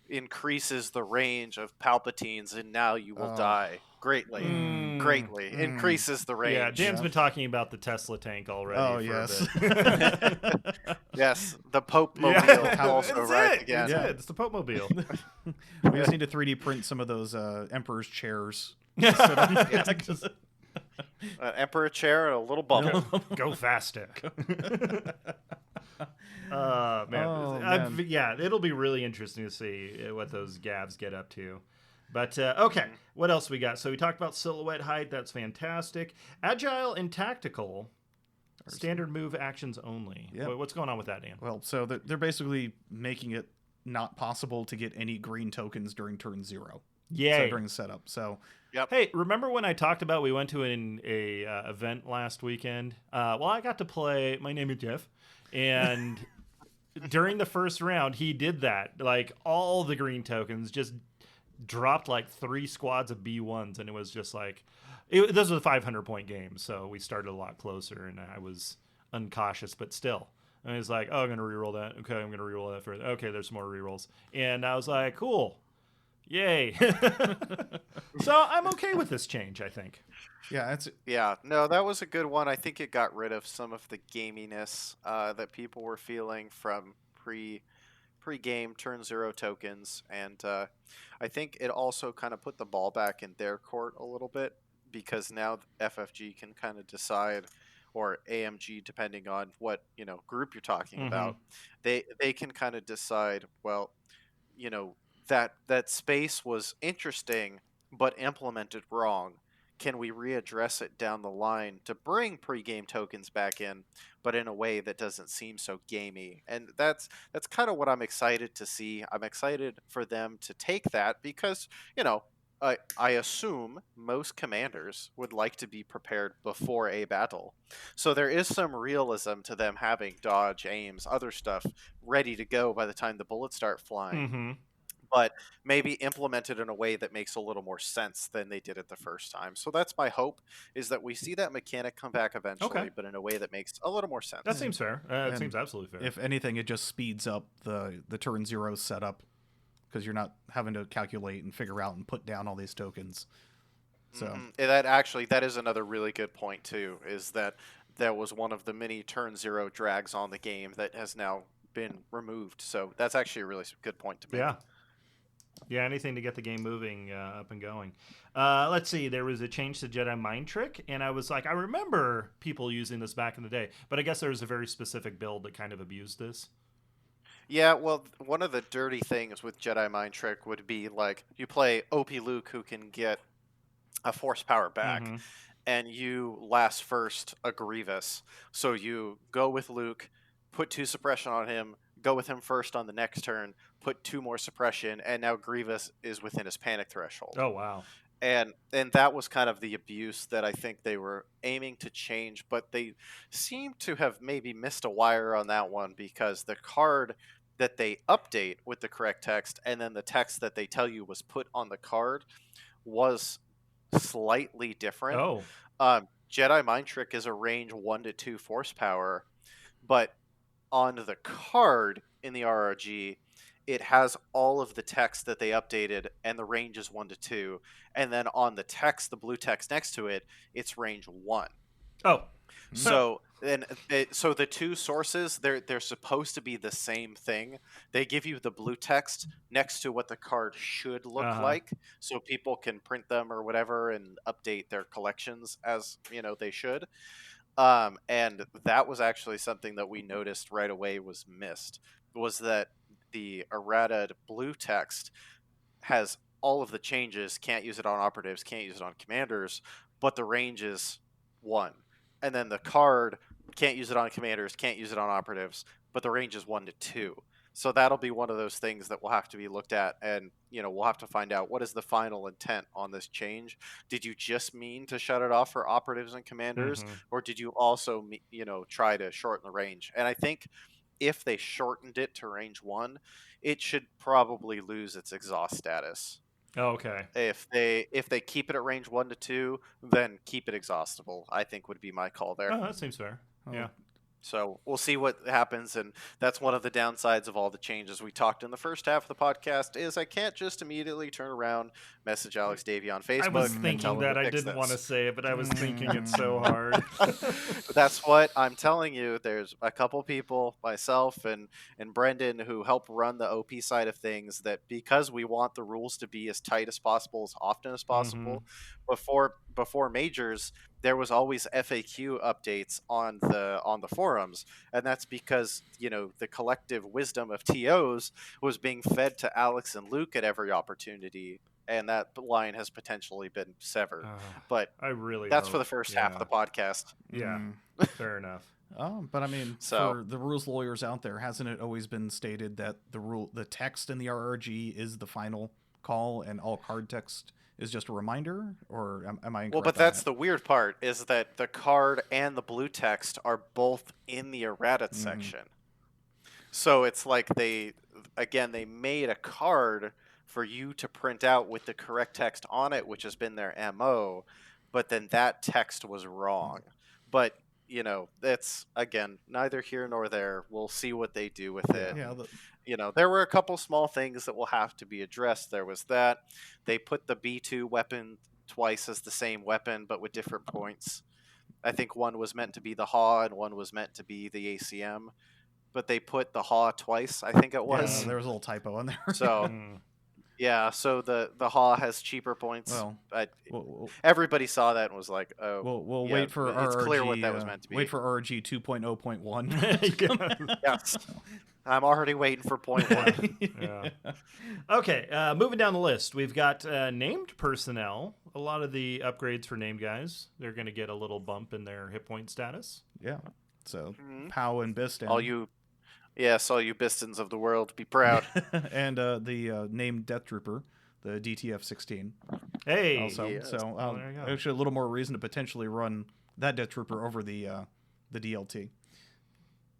increases the range of Palpatines, and now you will die greatly. Increases the range. Yeah, Dan's been talking about the Tesla tank already. Oh, for yes. A bit. Yes, the Pope Mobile also That's right it. again. That's it. It's the Pope Mobile. We just need to 3D print some of those Emperor's chairs. To sit on. An Emperor chair and a little bubble. Go faster. Man. Yeah, it'll be really interesting to see what those Gavs get up to. But, okay, what else we got? So we talked about silhouette height. That's fantastic. Agile and tactical. Standard move actions only. Yep. What's going on with that, Dan? Well, so they're basically making it not possible to get any green tokens during turn 0. Yay. So during the setup. So Hey, remember when I talked about we went to an event last weekend? Well, I got to play. My name is Jeff, and during the first round, he did that. Like all the green tokens just dropped like 3 squads of B1s, and it was just like this was a 500-point game, so we started a lot closer, and I was uncautious, but still. And I was like, oh, I'm gonna reroll that. Okay, I'm gonna reroll that further. Okay, there's more rerolls, and I was like, cool. Yay. So I'm okay with this change, I think. Yeah, no, that was a good one. I think it got rid of some of the gaminess that people were feeling from pre-game turn 0 tokens, and I think it also kind of put the ball back in their court a little bit, because now FFG can kind of decide, or AMG, depending on what group you're talking about, they can kind of decide, well, that space was interesting but implemented wrong. Can we readdress it down the line to bring pre-game tokens back in, but in a way that doesn't seem so gamey? And that's kind of what I'm excited to see. I'm excited for them to take that because, I assume most commanders would like to be prepared before a battle. So there is some realism to them having dodge, aims, other stuff ready to go by the time the bullets start flying. But maybe implemented in a way that makes a little more sense than they did it the first time. So that's my hope, is that we see that mechanic come back eventually, but in a way that makes a little more sense. That seems fair. It seems absolutely fair. If anything, it just speeds up the turn 0 setup, because you're not having to calculate and figure out and put down all these tokens. So that is another really good point too, is that there was one of the many turn 0 drags on the game that has now been removed. So that's actually a really good point to make. Yeah, anything to get the game moving up and going. Let's see. There was a change to Jedi Mind Trick, and I was like, I remember people using this back in the day, but I guess there was a very specific build that kind of abused this. Yeah, well, one of the dirty things with Jedi Mind Trick would be, like, you play OP Luke, who can get a force power back, and you last first a Grievous. So you go with Luke, put 2 suppression on him, go with him first on the next turn, put 2 more suppression, and now Grievous is within his panic threshold. Oh, wow. and that was kind of the abuse that I think they were aiming to change, but they seem to have maybe missed a wire on that one, because the card that they update with the correct text and then the text that they tell you was put on the card was slightly different. Oh, Jedi Mind Trick is a range 1 to 2 force power, but on the card in the RRG, it has all of the text that they updated, and the range is 1 to 2. And then on the text, the blue text next to it, it's range 1. oh, So so the two sources, they're supposed to be the same thing. They give you the blue text next to what the card should look like, so people can print them or whatever and update their collections as they should. And that was actually something that we noticed right away was missed, was that the errata blue text has all of the changes, can't use it on operatives, can't use it on commanders, but the range is 1. And then the card can't use it on commanders, can't use it on operatives, but the range is 1 to 2. So that'll be one of those things that will have to be looked at, and we'll have to find out what is the final intent on this change. Did you just mean to shut it off for operatives and commanders, or did you also try to shorten the range? And I think if they shortened it to range 1, it should probably lose its exhaust status. Oh, okay. If they keep it at range 1 to 2, then keep it exhaustible, I think would be my call there. Oh, that seems fair. Yeah. So we'll see what happens, and that's one of the downsides of all the changes we talked in the first half of the podcast, is I can't just immediately turn around, message Alex Davey on Facebook. I was and thinking tell him that to I fix didn't this. want to say it, but I was thinking it so hard. That's what I'm telling you. There's a couple people, myself and Brendan, who help run the OP side of things, that because we want the rules to be as tight as possible, as often as possible, before majors, there was always FAQ updates on the forums, and that's because the collective wisdom of TOs was being fed to Alex and Luke at every opportunity, and that line has potentially been severed. But that's for the first half of the podcast. Yeah, fair enough. But I mean, for the rules lawyers out there, hasn't it always been stated that the text in the RRG is the final call, and all card text is just a reminder? Or am I incorrect? Well, but that's the weird part, is that the card and the blue text are both in the errata section. So it's like they made a card for you to print out with the correct text on it, which has been their MO, but then that text was wrong. But that's, again, neither here nor there. We'll see what they do with it. Yeah, there were a couple small things that will have to be addressed. There was that they put the B2 weapon twice as the same weapon, but with different points. I think one was meant to be the HAW and one was meant to be the ACM, but they put the HAW twice, I think it was. Yeah, there was a little typo in there. So yeah, so the HAW has cheaper points. Well, everybody saw that and was like, "Oh, we'll wait for RRG. It's clear what that was meant to be." Wait for RRG 2.0.1. Yes, I'm already waiting for point 1. Yeah. Okay, moving down the list, we've got named personnel. A lot of the upgrades for named guys, they're going to get a little bump in their hit point status. Yeah. So Pow and Bistan. All you Bistons of the world, be proud. And the named Death Trooper, the DTF-16. Hey, also, yes. So there you go. actually a little more reason to potentially run that Death Trooper over the DLT.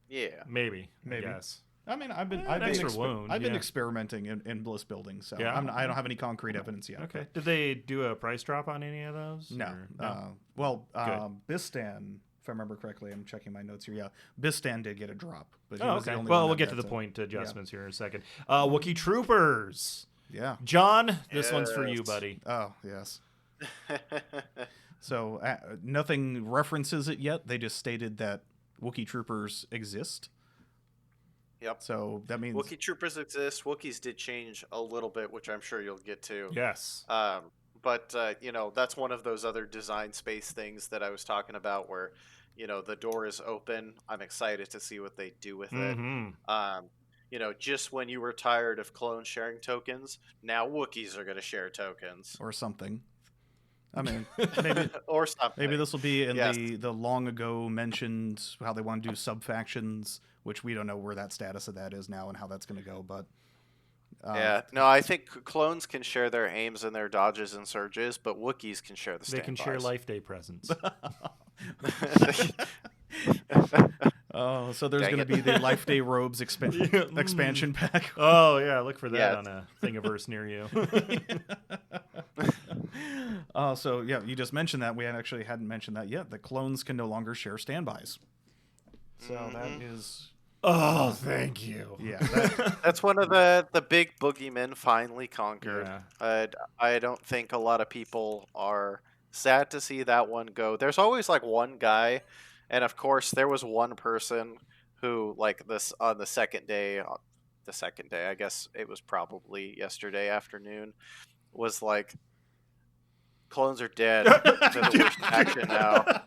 Yeah, maybe. Yes. I mean, I've been experimenting in Bliss building, so I don't have any concrete evidence yet. Okay. Did they do a price drop on any of those? No. Bistan, if I remember correctly, I'm checking my notes here. Yeah, Bistan did get a drop, but he was the only one we'll that get to the point adjustments here in a second. Wookiee Troopers. Yeah. John, this one's for you, buddy. Oh, yes. So nothing references it yet. They just stated that Wookiee Troopers exist. Yep. So that means Wookiee Troopers exist. Wookiees did change a little bit, which I'm sure you'll get to. Yes. But that's one of those other design space things that I was talking about, where the door is open. I'm excited to see what they do with it. Just when you were tired of clones sharing tokens, now Wookiees are going to share tokens or something. I mean, maybe or something. Maybe this will be in the long ago mentioned how they want to do sub factions, which we don't know where that status of that is now and how that's going to go. But Yeah, no, I think clones can share their aims and their dodges and surges, but Wookiees can share the They can standbys. share Life Day presents. Oh, so there's Dang going to it. be the Life Day Robes expansion pack. Oh yeah, look for that Yes. on a Thingiverse near you. So yeah, you just mentioned that. We actually hadn't mentioned that yet. The clones can no longer share standbys. So that is, Oh, thank you. yeah. That's one of the big boogeymen finally conquered. Yeah. I don't think a lot of people are sad to see that one go. There's always like one guy, and of course there was one person who like this on the second day, I guess it was probably yesterday afternoon, was like, clones are dead. They're the worst faction now.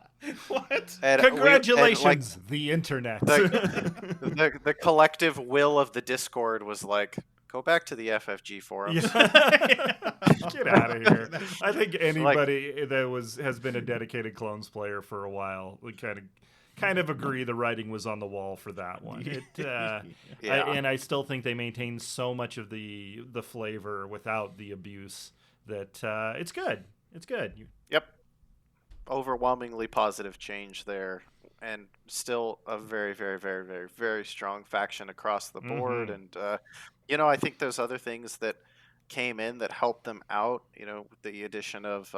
What? And Congratulations, the internet. the collective will of the Discord was like, go back to the FFG forums. Get out of here. I think anybody that has been a dedicated Clones player for a while would kind of agree the writing was on the wall for that one. And I still think they maintain so much of the flavor without the abuse that it's good. It's good. Yep. Overwhelmingly positive change there, and still a very, very, very, very, very strong faction across the board. And I think there's other things that came in that helped them out. The addition of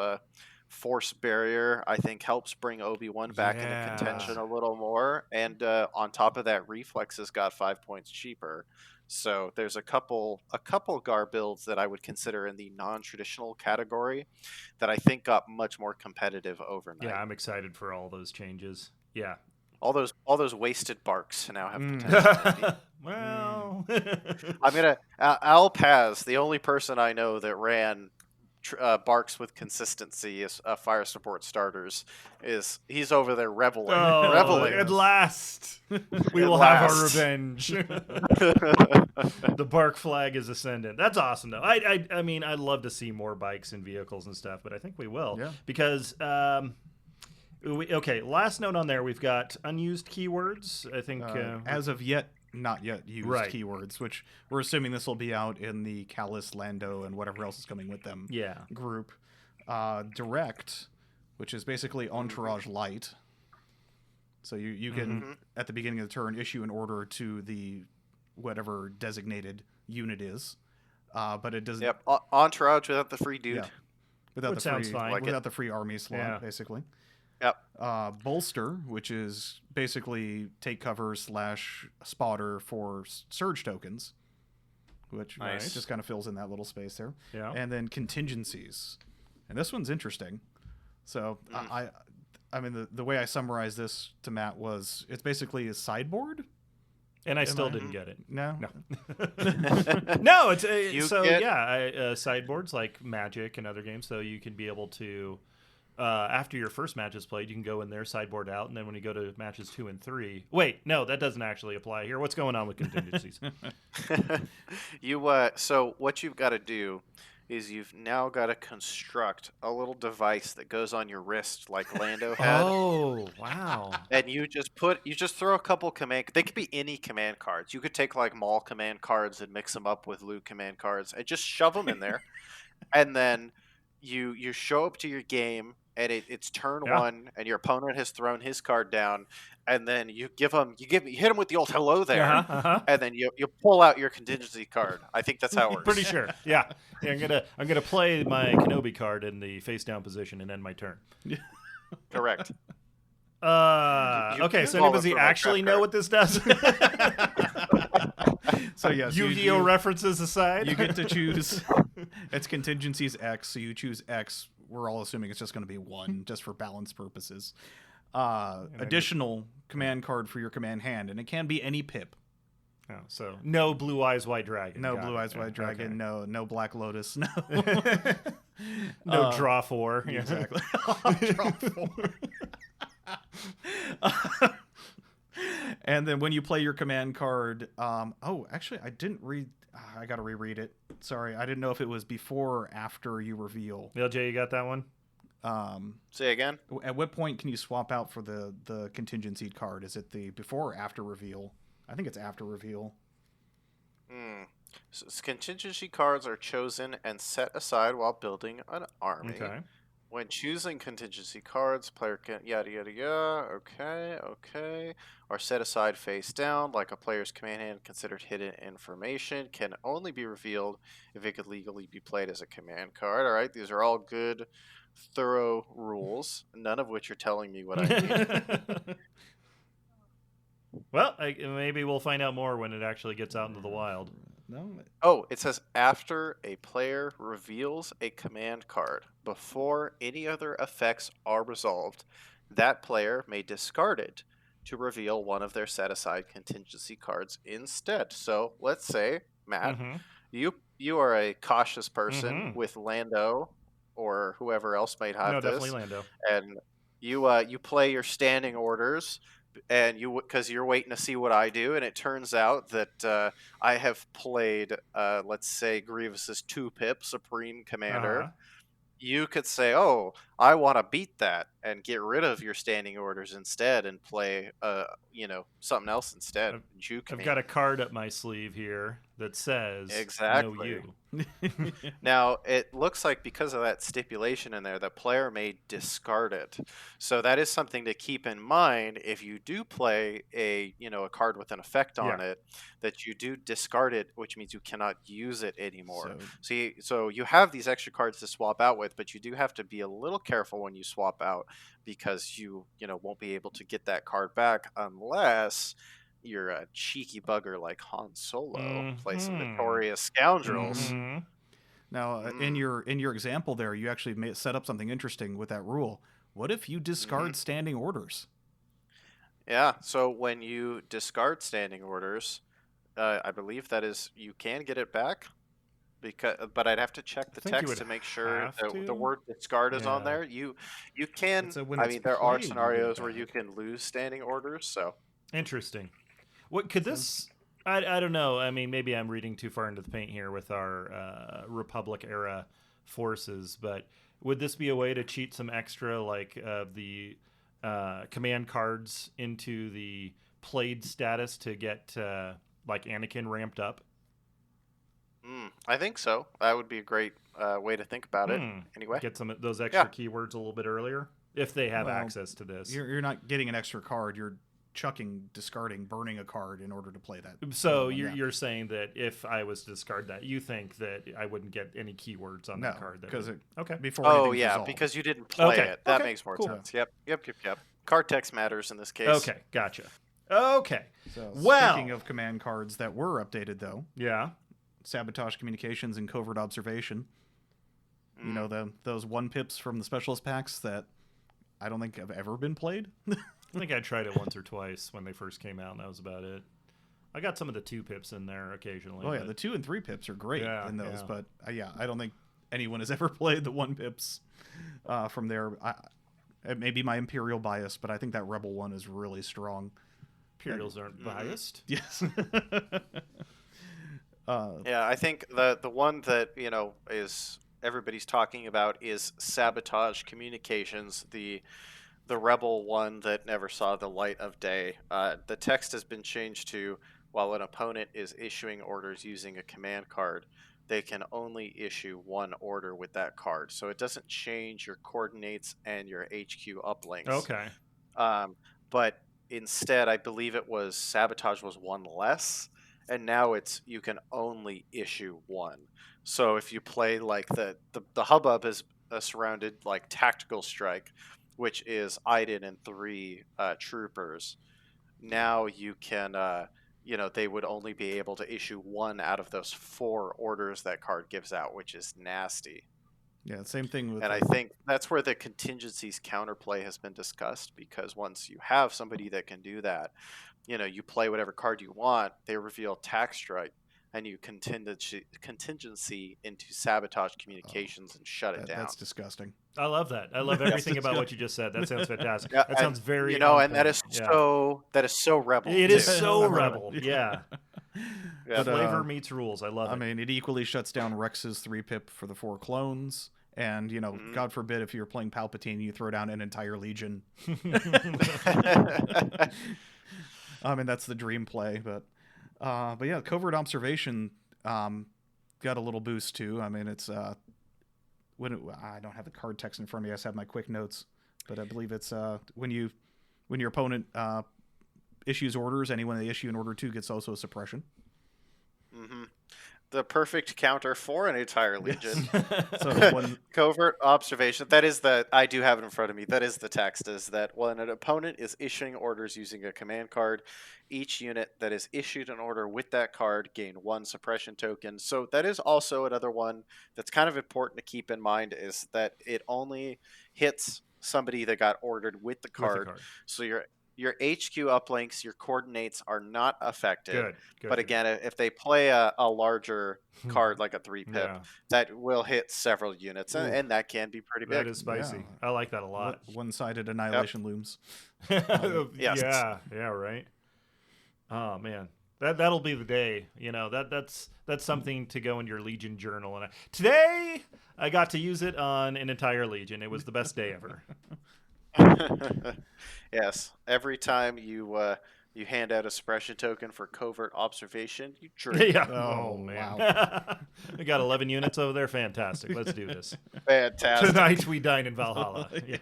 Force Barrier, I think, helps bring Obi-Wan back into contention a little more. And on top of that, Reflexes got 5 points cheaper. So there's a couple Gar builds that I would consider in the non-traditional category that I think got much more competitive overnight. Yeah, I'm excited for all those changes. Yeah. All those wasted barks now have potential. Well, I'm gonna Al Paz, the only person I know that ran barks with consistency as fire support starters, he's over there reveling. At last we will have our revenge. The bark flag is ascendant. That's awesome though. I mean, I'd love to see more bikes and vehicles and stuff, but I think we will. Yeah. Because last note on there, we've got unused keywords. I think as of yet, not yet used Right. keywords, which we're assuming this will be out in the Callus, Lando, and whatever else is coming with them group. Direct, which is basically Entourage Light. So you can, at the beginning of the turn, issue an order to the whatever designated unit is. But it doesn't... Yep, Entourage without the free dude. Yeah. Without Which the free, sounds fine. without the free army slot, basically. Yep. Bolster, which is basically take cover / spotter for surge tokens, which Nice. just kind of fills in that little space there. Yeah. And then contingencies, and this one's interesting. So I mean the way I summarized this to Matt was it's basically a sideboard. And I still didn't get it. No. No, it's sideboards like Magic and other games, so you can be able to after your first match is played, you can go in there, sideboard out, and then when you go to matches 2 and 3... Wait, no, that doesn't actually apply here. What's going on with contingencies? So what you've got to do is you've now got to construct a little device that goes on your wrist like Lando had. Oh, wow. And you just throw a couple command. They could be any command cards. You could take like Maul command cards and mix them up with Luke command cards and just shove them in there. And then you show up to your game, and it's turn 1, and your opponent has thrown his card down, and then you hit him with the old hello there, and then you pull out your contingency card. I think that's how it works. Pretty sure. Yeah. I'm gonna play my Kenobi card in the face down position and end my turn. Correct. Okay, so anybody actually know what this does? So yes, Yu-Gi-Oh references aside, you get to choose. It's contingencies X, so you choose X. We're all assuming it's just going to be 1, just for balance purposes. Additional command card for your command hand, and it can be any pip. Oh, so no Blue Eyes White Dragon. No Blue Eyes White Dragon. Okay. No Black Lotus. No. No Draw 4. Exactly. Draw 4. And then when you play your command card, actually, I didn't read. I got to reread it. Sorry, I didn't know if it was before or after you reveal. LJ, you got that one? Say again. At what point can you swap out for the contingency card? Is it the before or after reveal? I think it's after reveal. Contingency cards are chosen and set aside while building an army. Okay. When choosing contingency cards, player can yada yada yada. Okay. Are set aside face down, like a player's command hand considered hidden information. Can only be revealed if it could legally be played as a command card. All right, these are all good, thorough rules. None of which are telling me what I need. Well, maybe we'll find out more when it actually gets out into the wild. No. Oh, it says after a player reveals a command card before any other effects are resolved, that player may discard it to reveal one of their set aside contingency cards instead. So let's say, Matt, Mhm. you are a cautious person with Lando or whoever else might have No, this, definitely Lando. and you play your standing orders, and because you're waiting to see what I do, and it turns out that I have played, let's say, Grievous's 2-pip Supreme Commander. Uh-huh. You could say, "Oh, I want to beat that and get rid of your standing orders instead, and play, something else instead." Juke I've me. got a card up my sleeve here that says Exactly. "No you." Now, it looks like because of that stipulation in there, the player may discard it. So that is something to keep in mind if you do play a card with an effect on Yeah. it, that you do discard it, which means you cannot use it anymore. So- So you have these extra cards to swap out with, but you do have to be a little careful when you swap out, because you won't be able to get that card back unless you're a cheeky bugger like Han Solo, play some Mhm. notorious scoundrels. Mhm. Now, in your example there, you actually set up something interesting with that rule. What if you discard standing orders? Yeah, so when you discard standing orders, I believe that is, you can get it back, but I'd have to check the think you text would to make sure have that to. the word discard is on Yeah. there. You can. So when I it's mean, there are played, you get it scenarios where you back. can lose standing orders. So Interesting. What could this? I don't know. I mean, maybe I'm reading too far into the paint here with our Republic era forces, but would this be a way to cheat some extra, like the command cards into the played status to get like Anakin ramped up? I think so. That would be a great way to think about it. Anyway, Get some of those extra keywords a little bit earlier if they have Well, access to this. You're not getting an extra card. You're chucking, discarding, burning a card in order to play that. So Yeah. you're saying that if I was to discard that, you think that I wouldn't get any keywords on that card? because Okay. before. oh anything's yeah, resolved. because you didn't play Okay, it. That okay, makes more cool. sense. Yep. Card text matters in this case. Okay, gotcha. Okay. So, Well- speaking of command cards that were updated, though, Yeah. sabotage communications and covert observation. You know, those 1-pips from the specialist packs that I don't think have ever been played. I think I tried it once or twice when they first came out, and that was about it. I got some of the 2-pips in there occasionally. Oh yeah, but- the 2 and 3 pips are great Yeah, in those, yeah. but I don't think anyone has ever played the 1-pips from there. It may be my imperial bias, but I think that rebel one is really strong. Imperials aren't biased. Yes. Yeah, I think the one that is everybody's talking about is sabotage communications, the rebel one that never saw the light of day. The text has been changed to, while an opponent is issuing orders using a command card, they can only issue one order with that card. So it doesn't change your coordinates and your HQ uplinks. Okay. But instead, I believe it was sabotage was one less, and now it's you can only issue one. So if you play like the hubbub is surrounded like tactical strike, which is Iden and 3 troopers. Now you can they would only be able to issue one out of those 4 orders that card gives out, which is nasty. Yeah, same thing with. And I think that's where the contingencies counterplay has been discussed, because once you have somebody that can do that, you play whatever card you want, they reveal tax strike, and you contingency into sabotage communications and shut it down. That's disgusting. I love that. I love everything about what you just said. That sounds fantastic. Yeah, That sounds very and that on is point. Yeah. so rebel. It is too. so rebel. Yeah. Yeah. But, Flavor meets rules. I love I it. mean, it equally shuts down Rex's 3-pip for the 4 clones. And, God forbid if you're playing Palpatine, you throw down an entire Legion. I mean, that's the dream play. But yeah, covert observation, got a little boost too. I mean, it's I don't have the card text in front of me. I just have my quick notes, but I believe it's when your opponent issues orders, anyone they issue an order to gets also a suppression. Mm-hmm. The perfect counter for an entire legion. So Covert observation. That is I do have it in front of me. That is the text. Is that when an opponent is issuing orders using a command card, each unit that is issued an order with that card gain 1 suppression token. So that is also another one that's kind of important to keep in mind, is that it only hits somebody that got ordered with the card. So your HQ uplinks, your coordinates are not affected. Good. But again, if they play a larger card like a 3-pip, that will hit several units, and that can be pretty big. That is spicy. Yeah. I like that a lot. One-sided annihilation looms. Yes. Yeah, right. Oh man, that'll be the day. That's something to go in your Legion journal. And today I got to use it on an entire Legion. It was the best day ever. Yes, every time you hand out a suppression token for covert observation, you drink. Yeah. Oh man. Wow. We got 11 units over there. Fantastic. Let's do this. Fantastic. Tonight we dine in Valhalla. Yeah.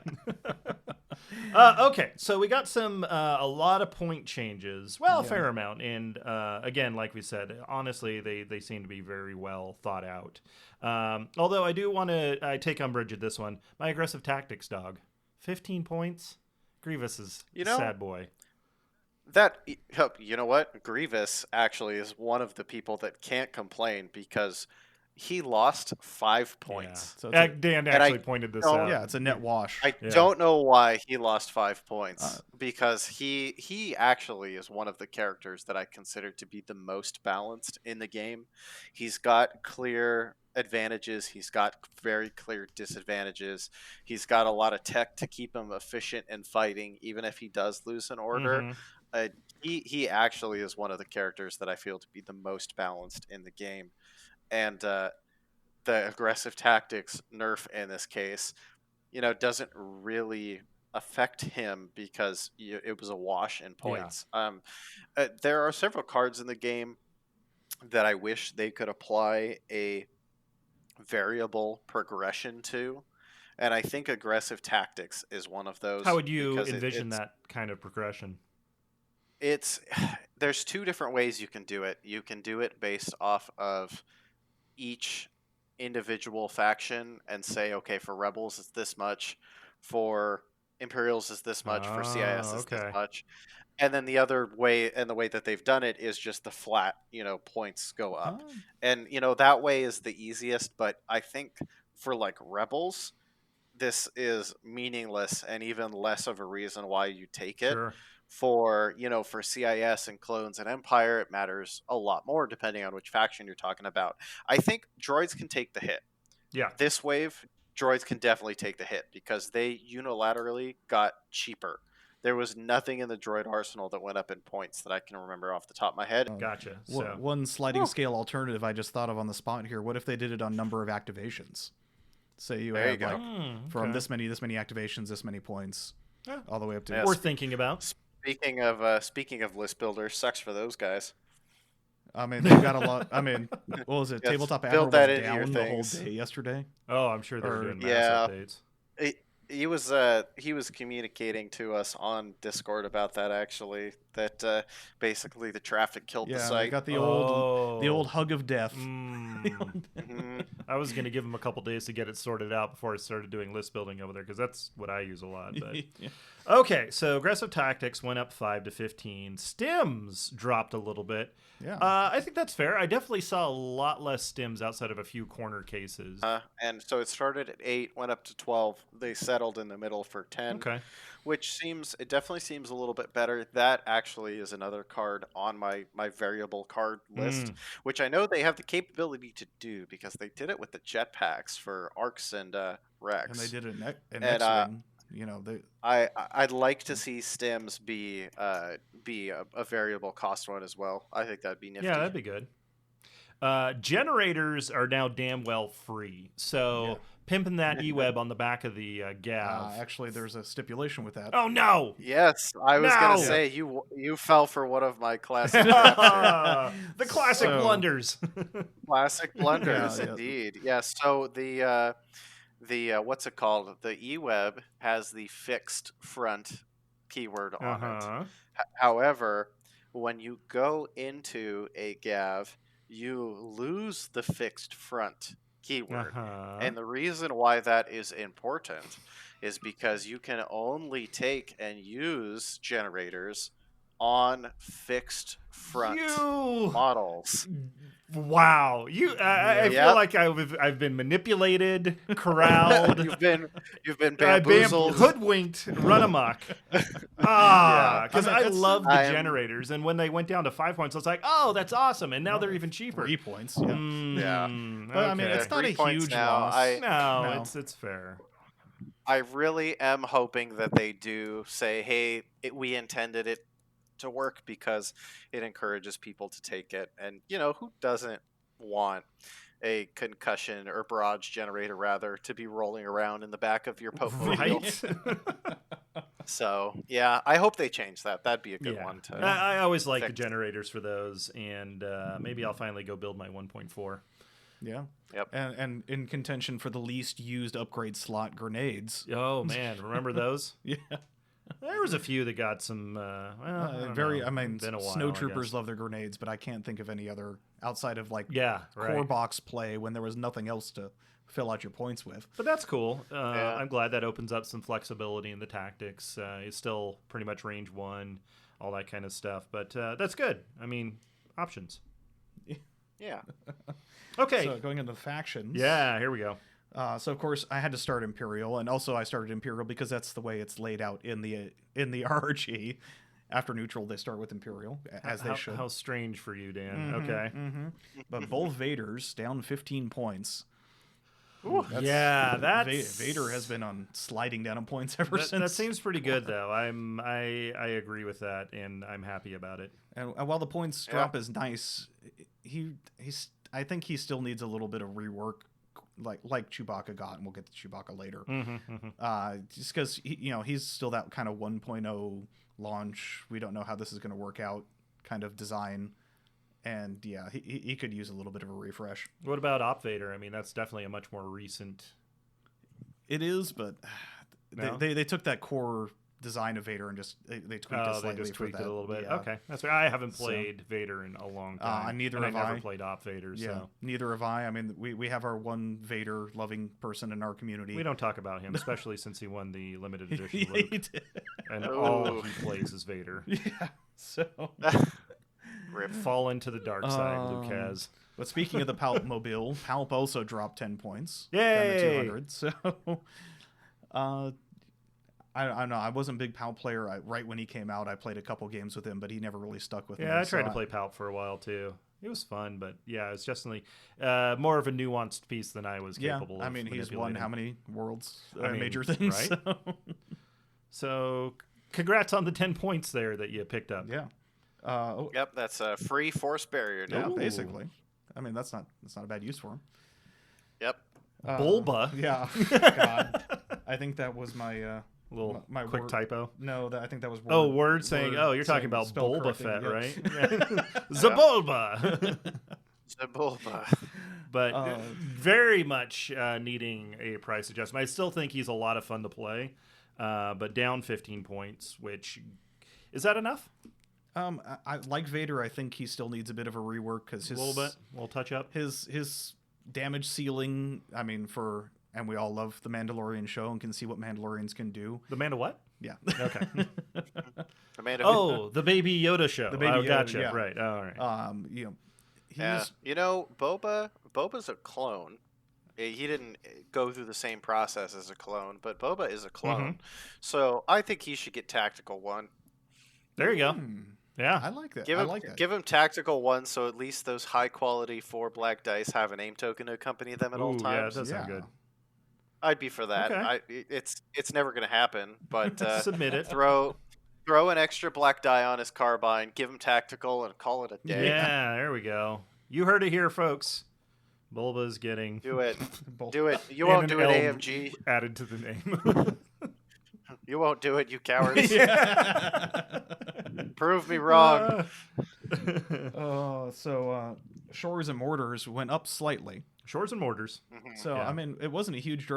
Okay, so we got a lot of point changes. Well, a fair amount, and again, like we said, honestly, they seem to be very well thought out. Although I do want to take umbrage at this one. My aggressive tactics dog, 15 points. Grievous is sad boy. You know what? Grievous actually is one of the people that can't complain because he lost 5 points. Yeah. So Dan actually pointed this out. Yeah, it's a net wash. I don't know why he lost 5 points because he actually is one of the characters that I consider to be the most balanced in the game. He's got clear advantages. He's got very clear disadvantages. He's got a lot of tech to keep him efficient in fighting, even if he does lose an order. He actually is one of the characters that I feel to be the most balanced in the game. And the aggressive tactics nerf in this case, doesn't really affect him because it was a wash in points. Yeah. There are several cards in the game that I wish they could apply a variable progression to, and I think aggressive tactics is one of those. How would you envision that kind of progression? There's 2 different ways you can do it. You can do it based off of each individual faction and say, okay, for Rebels it's this much, for Imperials is this much, for CIS is this much. And then the other way, and the way that they've done it, is just the flat, points go up. And, that way is the easiest, but I think for like Rebels, this is meaningless and even less of a reason why you take it. Sure. For CIS and Clones and Empire, it matters a lot more depending on which faction you're talking about. I think droids can take the hit. Yeah. This wave, droids can definitely take the hit because they unilaterally got cheaper. There was nothing in the droid arsenal that went up in points that I can remember off the top of my head. Gotcha. One sliding scale alternative I just thought of on the spot here. What if they did it on number of activations? Say you have from this many activations, this many points, all the way up to. Worth thinking about. Speaking of list builders, sucks for those guys. I mean, they've got a lot. I mean, what was it? Yes, Tabletop build Admiral that was into down your the whole things. day yesterday. Oh, I'm sure they're doing mass updates. He was communicating to us on Discord about that, actually, that basically the traffic killed the site. Yeah, got the old hug of death. I was going to give him a couple days to get it sorted out before I started doing list building over there, because that's what I use a lot. But Okay, so aggressive tactics went up 5 to 15. Stims dropped a little bit. Yeah, I think that's fair. I definitely saw a lot less stims outside of a few corner cases. And so it started at 8, went up to 12. They settled in the middle for 10. Okay. Which definitely seems a little bit better. That actually is another card on my variable card list, which I know they have the capability to do because they did it with the jetpacks for Arcs and Rex. And they did it in X-Wing. I'd like to see Stims be a variable cost one as well. I think that'd be nifty. Yeah, that'd be good. Generators are now damn well free. So pimping that E-web on the back of the Gav. Actually, there's a stipulation with that. Oh, no! Yes, I was No! gonna say you fell for one of my classic traps here. The classic blunders. Classic blunders, Yeah. indeed. Yeah. So the what's it called? The eWeb has the fixed front keyword on it. However, when you go into a Gav, you lose the fixed front keyword. And the reason why that is important is because you can only take and use generators on fixed front models. Wow, I feel like I've been manipulated, corralled. You've been bamboozled, hoodwinked, run amok. Because I love the generators, and when they went down to 5 points, I was like, oh, that's awesome, and now they're even cheaper. 3 points. Yeah. But I mean, it's not a huge loss. No, it's fair. I really am hoping that they do say, hey, we intended it to work because it encourages people to take it. And, who doesn't want a concussion or barrage generator, rather, to be rolling around in the back of your Popemobile? Right? So, yeah, I hope they change that. That'd be a good one to I always like the generators for those, and maybe I'll finally go build my 1.4. Yeah. Yep. And in contention for the least used upgrade slot, grenades. Oh, man. Remember those? Yeah. There was a few that got some. Snow troopers love their grenades, but I can't think of any other outside of core box play when there was nothing else to fill out your points with. But that's cool. I'm glad that opens up some flexibility in the tactics. It's still pretty much range 1, all that kind of stuff. But that's good. I mean, options. Yeah. Okay. So going into the factions. Yeah, here we go. So of course I had to start Imperial, and also I started Imperial because that's the way it's laid out in the RRG. After neutral, they start with Imperial, as they should. How strange for you, Dan. Okay. But both Vaders down 15 points. That's Vader has been on sliding down on points ever since. That seems pretty good, though. I agree with that, and I'm happy about it. And while the points drop is nice, I think he still needs a little bit of rework, like Chewbacca got, and we'll get to Chewbacca later. Just because he's still that kind of 1.0 launch. We don't know how this is going to work out kind of design. And yeah, he could use a little bit of a refresh. What about Op Vader? I mean, that's definitely a much more recent. It is, but they took that core design of Vader and just they tweaked it slightly. They just tweaked it a little bit. Yeah. Okay, that's right. I haven't played Vader in a long time. Neither have I never played Op Vader. Yeah, so neither have I. I mean, we have our one Vader loving person in our community. We don't talk about him, especially since he won the limited edition Luke, and all he plays is Vader. Yeah, so. Fall into the dark side, Luke has. But speaking of the Palp Mobile, Palp also dropped 10 points. Yay! Down to 200. So, I don't know. I wasn't a big Palp player. Right when he came out, I played a couple games with him, but he never really stuck with me. Yeah, I tried to play Palp for a while, too. It was fun, but yeah, it's definitely more of a nuanced piece than I was capable of. I mean, he's won how many worlds, major right? things? So, congrats on the 10 points there that you picked up. Yeah. Yep, that's a free force barrier now. Yeah, basically. I mean, that's not a bad use for him. Yep. Bulba. Yeah. God. I think that was my little my quick word. typo. No, I think that was word. Word saying. Oh, you're talking about Bulba Fett, yeah. right? Zabulba. Zabulba. But very much needing a price adjustment. I still think he's a lot of fun to play, but down 15 points, which is that enough? I like Vader. I think he still needs a bit of a rework because a little bit, we'll touch up his damage ceiling. I mean, and we all love the Mandalorian show and can see what Mandalorians can do. The Manda what? Yeah. Okay. The the Baby Yoda show. The Baby Yoda, gotcha. yeah. Right. All right. Boba's a clone. He didn't go through the same process as a clone, but Boba is a clone. So I think he should get Tactical 1. There you go. Yeah, I like that. Give him Tactical 1, so at least those high quality 4 black dice have a name token to accompany them at all times. Yeah, that does sound good. I'd be for that. Okay. It's never going to happen, but submit it. Throw an extra black die on his carbine, give him Tactical, and call it a day. Yeah, there we go. You heard it here, folks. Bulba's getting Do it. Both. Do it. You and won't an do it, L AMG. added to the name. You won't do it, you cowards. Yeah. Prove me wrong. Shores and Mortars went up slightly. Shores and Mortars. Mhm. So Yeah. I mean, it wasn't a huge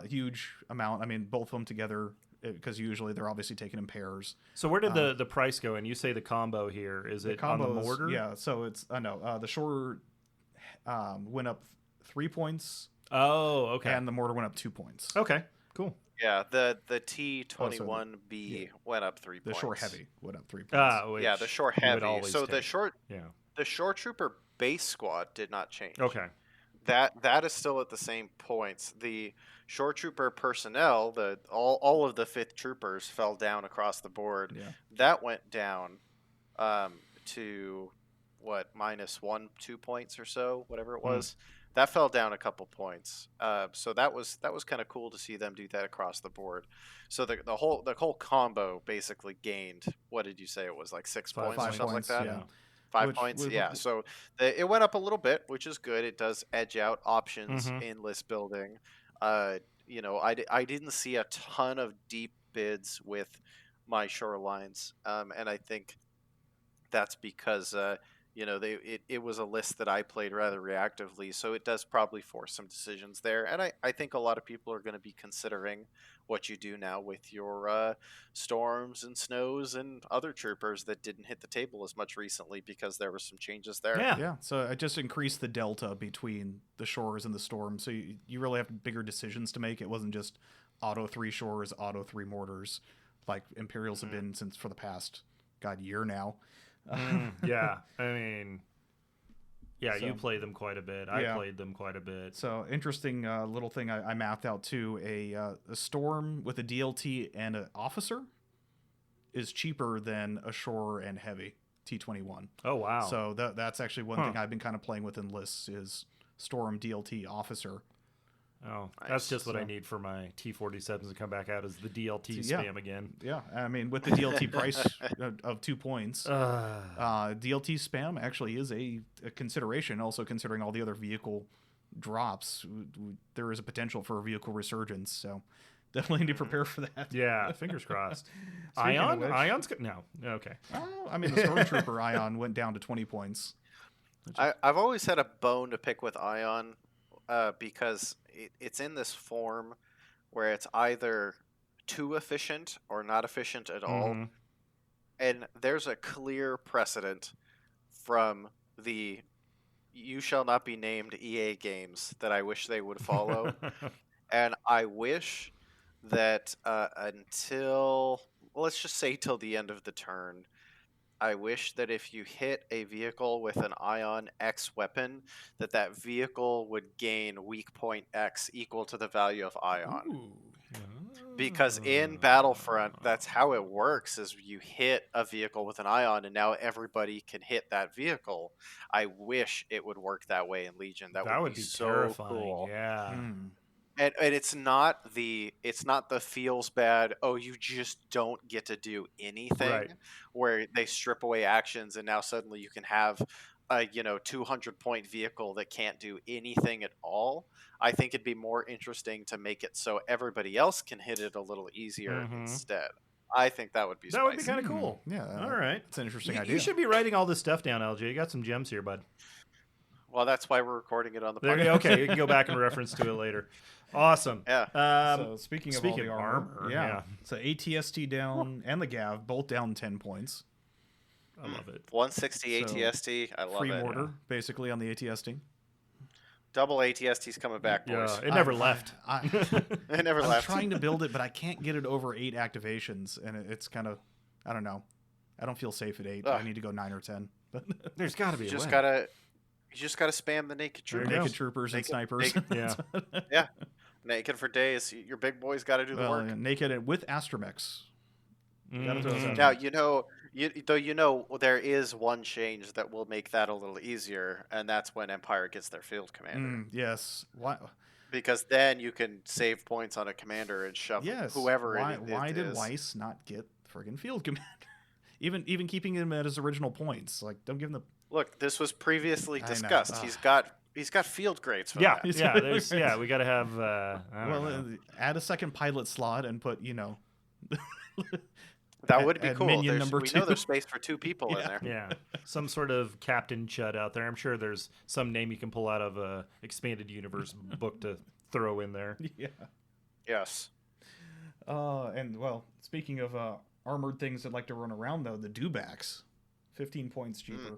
huge amount. I mean, both of them together, because usually they're obviously taken in pairs. So where did the price go in? You say the combo here. Is it on the Combos, mortar? yeah. So it's the Shore went up 3 points, Oh, okay. and the Mortar went up 2 points. Okay, cool. Yeah, the T21B went up 3 The points. Shore Heavy went up 3 points. Yeah, the Shore you would Heavy. always So take. Yeah. the Shore Trooper base squad did not change. Okay. That is still at the same points. The Shore Trooper personnel, all of the 5th troopers fell down across the board. Yeah. That went down to what, -1-2 points or so, whatever it was. That fell down a couple points. So that was kind of cool to see them do that across the board. So the whole combo basically gained, what did you say it was, like 6 points or 5 something points, like that? yeah. 5 Which points, was- yeah. So it went up a little bit, which is good. It does edge out options Mhm. in list building. You know, I didn't see a ton of deep bids with my shorelines, and I think that's because you know, it was a list that I played rather reactively, so it does probably force some decisions there. And I think a lot of people are going to be considering what you do now with your storms and snows and other troopers that didn't hit the table as much recently because there were some changes there. Yeah. Yeah, so I just increased the delta between the Shores and the Storm, so you really have bigger decisions to make. It wasn't just auto 3 Shores, auto 3 Mortars, like Imperials have been since for the past, year now. Yeah. I mean, yeah, So- you played them quite a bit. I Yeah. played them quite a bit. So interesting little thing I mapped out too. A Storm with a DLT and an Officer is cheaper than a Shore and Heavy T21. Oh, wow. So that's actually one Huh. thing I've been kind of playing with in lists is Storm DLT Officer. Oh, Nice. that's just what I So- need for my T47s to come back out as the DLT Yeah. spam again. Yeah, I mean with the DLT price of 2 points, DLT spam actually is a consideration. Also considering all the other vehicle drops, there is a potential for a vehicle resurgence. So definitely need to prepare for that. Yeah, fingers crossed. Speaking of Ion? which- Ion's no. Okay. Oh, I mean the Stormtrooper Ion went down to 20 points. I've always had a bone to pick with Ion because it's in this form where it's either too efficient or not efficient at all. Mhm. And there's a clear precedent from the "you shall not be named" EA games that I wish they would follow. And I wish that until, let's just say till the end of the turn, I wish that if you hit a vehicle with an Ion X weapon, that vehicle would gain weak point X equal to the value of Ion. Because in Battlefront, that's how it works: is you hit a vehicle with an Ion, and now everybody can hit that vehicle. I wish it would work that way in Legion. That would be so terrifying. cool. Yeah. Mm. And it's not the feels bad, oh, you just don't get to do anything, Right. where they strip away actions and now suddenly you can have a 200-point vehicle that can't do anything at all. I think it'd be more interesting to make it so everybody else can hit it a little easier Mhm. instead. I think that would be That would be spicy. kind of cool. Yeah, All right. it's an interesting You, idea. you should be writing all this stuff down, LJ. You got some gems here, bud. Well, that's why we're recording it on the There, podcast. okay, you can go back and reference to it later. Awesome. Yeah. So speaking of all the armor, yeah. So ATST down and the Gav both down 10 points. I love it. 160 So, ATST, I love Free it. mortar basically on the ATST. Double ATST's coming back, Yeah, boys. it never left. It never I'm left. trying to build it, but I can't get it over 8 activations, and it's kind of, I don't know. I don't feel safe at 8. I Ugh. need to go 9 or 10. There's got to be You a just way. gotta spam the naked There you troopers. go. Naked troopers and Naked- snipers. naked- Yeah, naked for days. Your big boys got to do the Well, work. yeah, naked and with astromechs. Gotta throw those Mhm. out. Now there is one change that will make that a little easier, and that's when Empire gets their field commander. Yes. Why? Because then you can save points on a commander and shove Yes. whoever Why, it why did is. Weiss not get friggin' field commander? Even keeping him at his original points, like don't give him the. Look, this was previously I know. discussed. He's got field grades for Yeah, that. yeah. We got to have. I don't know. Add a second pilot slot and put That would be at cool. minion We number know 2. there's space for 2 people in there. Yeah, some sort of Captain Chud out there. I'm sure there's some name you can pull out of a expanded universe book to throw in there. Yeah. Yes. And well, speaking of armored things that like to run around, though, the dewbacks, 15 points cheaper.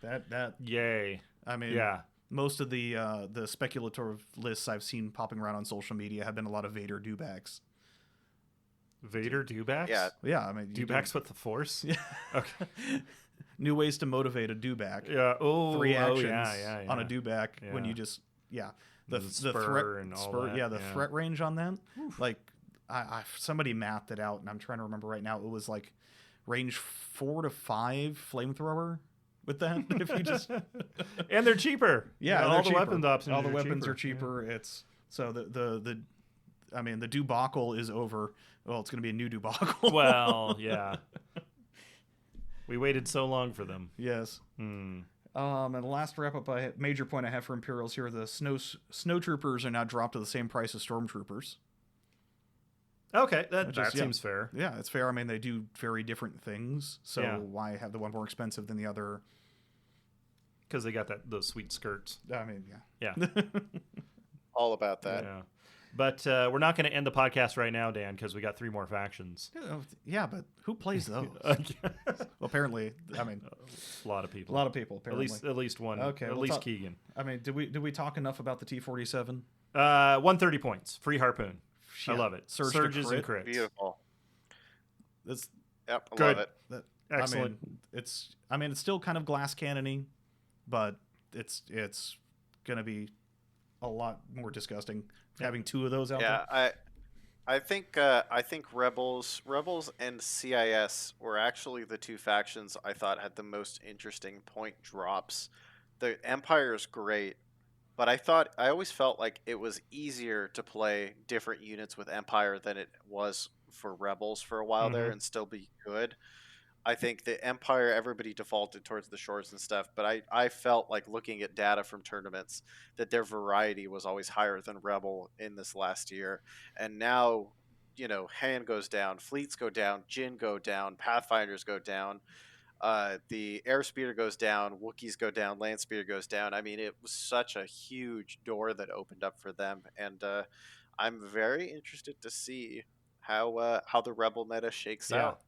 That Yay. I mean, Yeah. most of the speculative lists I've seen popping around on social media have been a lot of Vader dewbacks. Vader dewbacks? Yeah. Yeah, I mean, Dewbacks with the Force? Yeah. Okay. New ways to motivate a dewback. Yeah. Oh, 3 actions yeah. on a dewback when Yeah. you just The the spur threat and all spur, that, yeah, the yeah. threat range on that. Like I somebody mapped it out, and I'm trying to remember right now. It was like range 4 to 5 flamethrower with that. If you just And they're cheaper. yeah, all they're the cheaper. weapons options. All the are weapons cheaper. are cheaper. It's so the I mean the debacle is over. Well, it's going to be a new debacle. Well, yeah. We waited so long for them. Yes. Hmm. And the last wrap up major point I have for Imperials here: the snowtroopers are now dropped to the same price as stormtroopers. Okay, Which that is- yeah. seems fair. Yeah, it's fair. I mean, they do very different things, so Yeah. why have the one more expensive than the other? Because they got those sweet skirts. I mean, yeah. Yeah. All about that. Yeah. But we're not going to end the podcast right now, Dan, because we got 3 more factions. Yeah, but who plays those? A Well, apparently, I mean, lot of a people. lot of people. Apparently, At least one. Okay, At we'll least talk- Keegan. I mean, did we talk enough about the T-47? 130 points. Free harpoon. I Yeah, love it. surge to Surges and crit. crits. Beautiful. That's Yep, I Good. love it. that. Excellent. I mean, it's still kind of glass cannoning, but it's gonna be a lot more disgusting having 2 of those out Yeah, there. I think Rebels and CIS were actually the 2 factions I thought had the most interesting point drops. The Empire is great, but I always felt like it was easier to play different units with Empire than it was for Rebels for a while there and still be good. I think the Empire, everybody defaulted towards the shorts and stuff, but I felt like looking at data from tournaments that their variety was always higher than Rebel in this last year. And now, Han goes down, fleets go down, Jin go down, Pathfinders go down, the Airspeeder goes down, Wookiees go down, Landspeeder goes down. I mean, it was such a huge door that opened up for them, and I'm very interested to see how the Rebel meta shakes Yeah. out.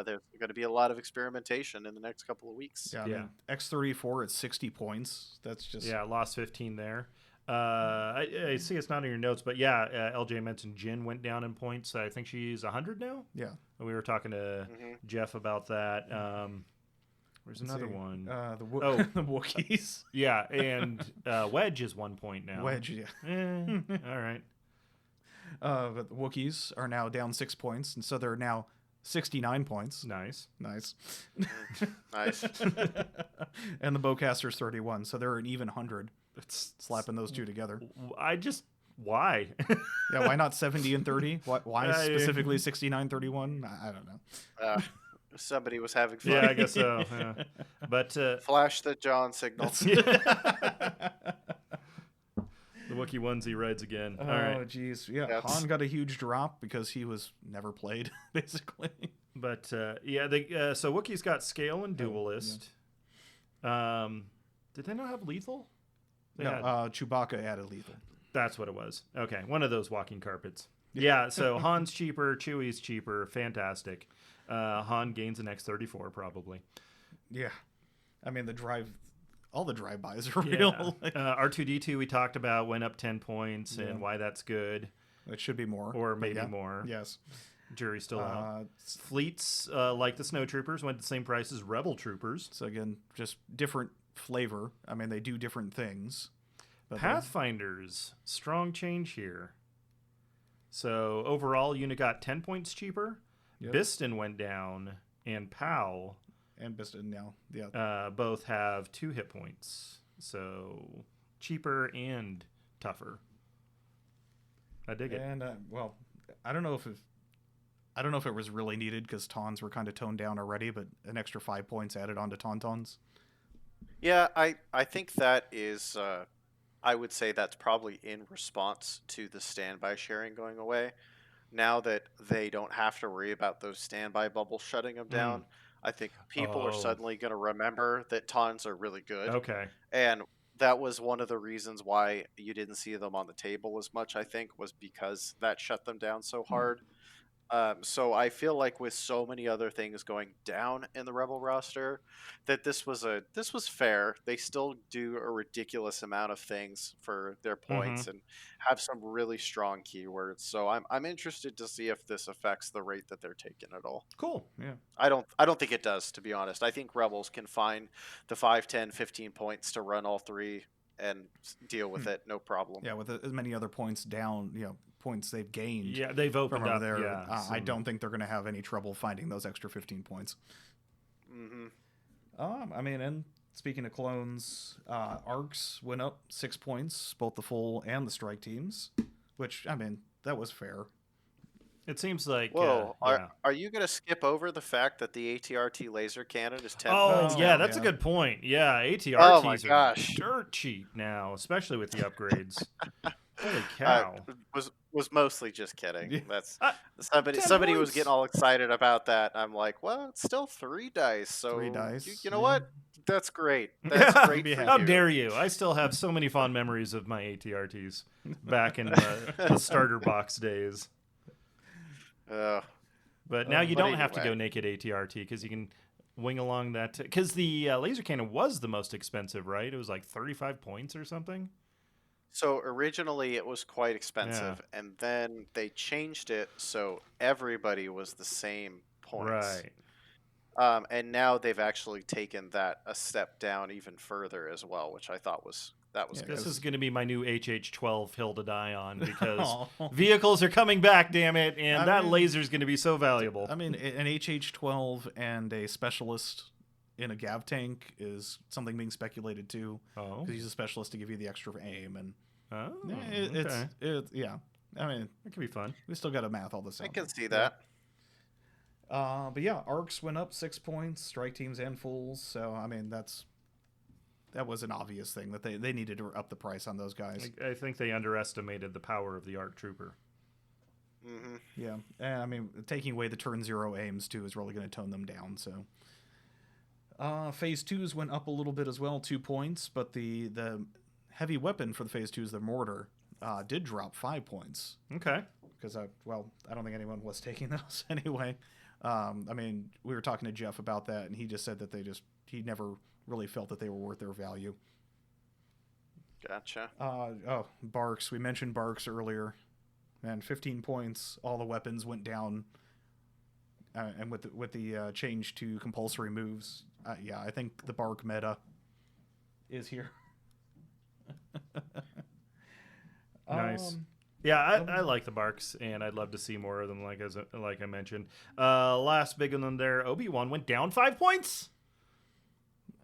There's going to be a lot of experimentation in the next couple of weeks. Yeah, I Yeah. mean, X-34 at 60 points. That's just Yeah, lost 15 there. I see it's not in your notes, but yeah, LJ mentioned Jin went down in points. I think she's 100 now. yeah. We were talking to Jeff about that. Where's another one? The Wookiees. Yeah, and Wedge is 1 point now. Wedge, yeah. All right. But the Wookiees are now down 6 points, and so they're now 69 points. Nice. Nice. Nice. And the Bowcaster's 31, so they're an even 100. It's Slapping those 2 together. Why? Yeah, why not 70 and 30? Why Yeah, specifically 69-31? I don't know. Somebody was having fun. Yeah, I guess so. Yeah. But Flash the John signal. the Wookiee onesie rides again. Oh, All right. jeez. Yeah, That's- Han got a huge drop because he was never played, basically. But so Wookiee's got scale and duelist. Did they not have lethal? They No, had- Chewbacca added lethal. That's what it was. Okay, one of those walking carpets. Yeah, so Han's cheaper, Chewie's cheaper, fantastic. Han gains an X-34 probably. Yeah. I mean, all the drive-bys are Yeah. real. R2-D2 we talked about went up 10 points Yeah. and why that's good. It should be more. Or but maybe yeah. more. Yes. Jury's still out. Uh, Fleets, like the Snow Troopers, went the same price as Rebel Troopers. so again, just different flavor. I mean, they do different things. But Pathfinders, strong change here. So overall, unit got 10 points cheaper. Yep. Biston went down, and POW and Biston now. Yeah. both have 2 hit points. So cheaper and tougher. I dig it. And well, I don't know if it was really needed because Tauns were kind of toned down already, but an extra 5 points added on to Tauntauns. Yeah, I think that is. I would say that's probably in response to the standby sharing going away. Now that they don't have to worry about those standby bubbles shutting them Mm. down, I think people are Oh, suddenly going to remember that tons are really good. okay. And that was one of the reasons why you didn't see them on the table as much, I think, was because that shut them down so hard. So I feel like with so many other things going down in the Rebel roster, that this was fair. They still do a ridiculous amount of things for their Mm-hmm. points and have some really strong keywords. So I'm interested to see if this affects the rate that they're taking at all. Cool. Yeah. I don't think it does, to be honest. I think Rebels can find the 5, 10, 15 points to run all three and deal with it, no problem. Yeah, with as many other points down, points they've gained Yeah, they've from opened over up. there, Yeah, I don't think they're going to have any trouble finding those extra 15 points. Hmm. I mean, and speaking of clones, Arcs went up 6 points, both the full and the strike teams, which, I mean, that was fair. It seems like. Whoa, Yeah. are you going to skip over the fact that the ATRT laser cannon is 10 Oh, points yeah, now? that's a Yeah. good point. Yeah, Oh my ATRTs are gosh. dirt cheap now, especially with the upgrades. Holy Uh, cow. was mostly just kidding. Yeah. That's Uh, somebody 10 somebody was points. getting all excited about that. I'm like, well, it's still 3 dice. So 3 dice. you know yeah. what? That's great. That's great be for happy. How you. dare you? I still have so many fond memories of my ATRTs back in the starter box days. Uh, But now you but don't have to anyway. go naked ATRT because you can wing along that. Because the laser cannon was the most expensive, right? It was like 35 points or something. So originally it was quite expensive, and then they changed it so everybody was the same points. Right. And now they've actually taken that a step down even further as well, which I thought was Yeah, This 'cause- is going to be my new HH12 hill to die on because Aw. vehicles are coming back, damn it, and I that mean- laser is going to be so valuable. I mean, an HH-12 and a specialist in a Gav tank is something being speculated too, Oh, because he's a specialist to give you the extra aim, and oh, it's okay. yeah. I mean, That could be fun. we still got to math all this out. I can but- see that. But yeah, Arcs went up 6 points, strike teams and fulls. So I mean, that was an obvious thing that they needed to up the price on those guys. I think they underestimated the power of the ARC Trooper. Hmm. Yeah, and I mean, taking away the turn 0 aims too is really going to tone them down. So, phase 2s went up a little bit as well, 2 points, but the heavy weapon for the phase 2s, the mortar, did drop 5 points Okay. because I don't think anyone was taking those anyway. I mean, we were talking to Jeff about that, and he just said that he never really felt that they were worth their value. Gotcha. Barks. We mentioned Barks earlier. Man, 15 points. All the weapons went down. And with the change to compulsory moves, yeah, I think the Bark meta is here. Nice. Yeah, I like the Barks, and I'd love to see more of them. Like I mentioned, last big one there, Obi-Wan went down 5 points.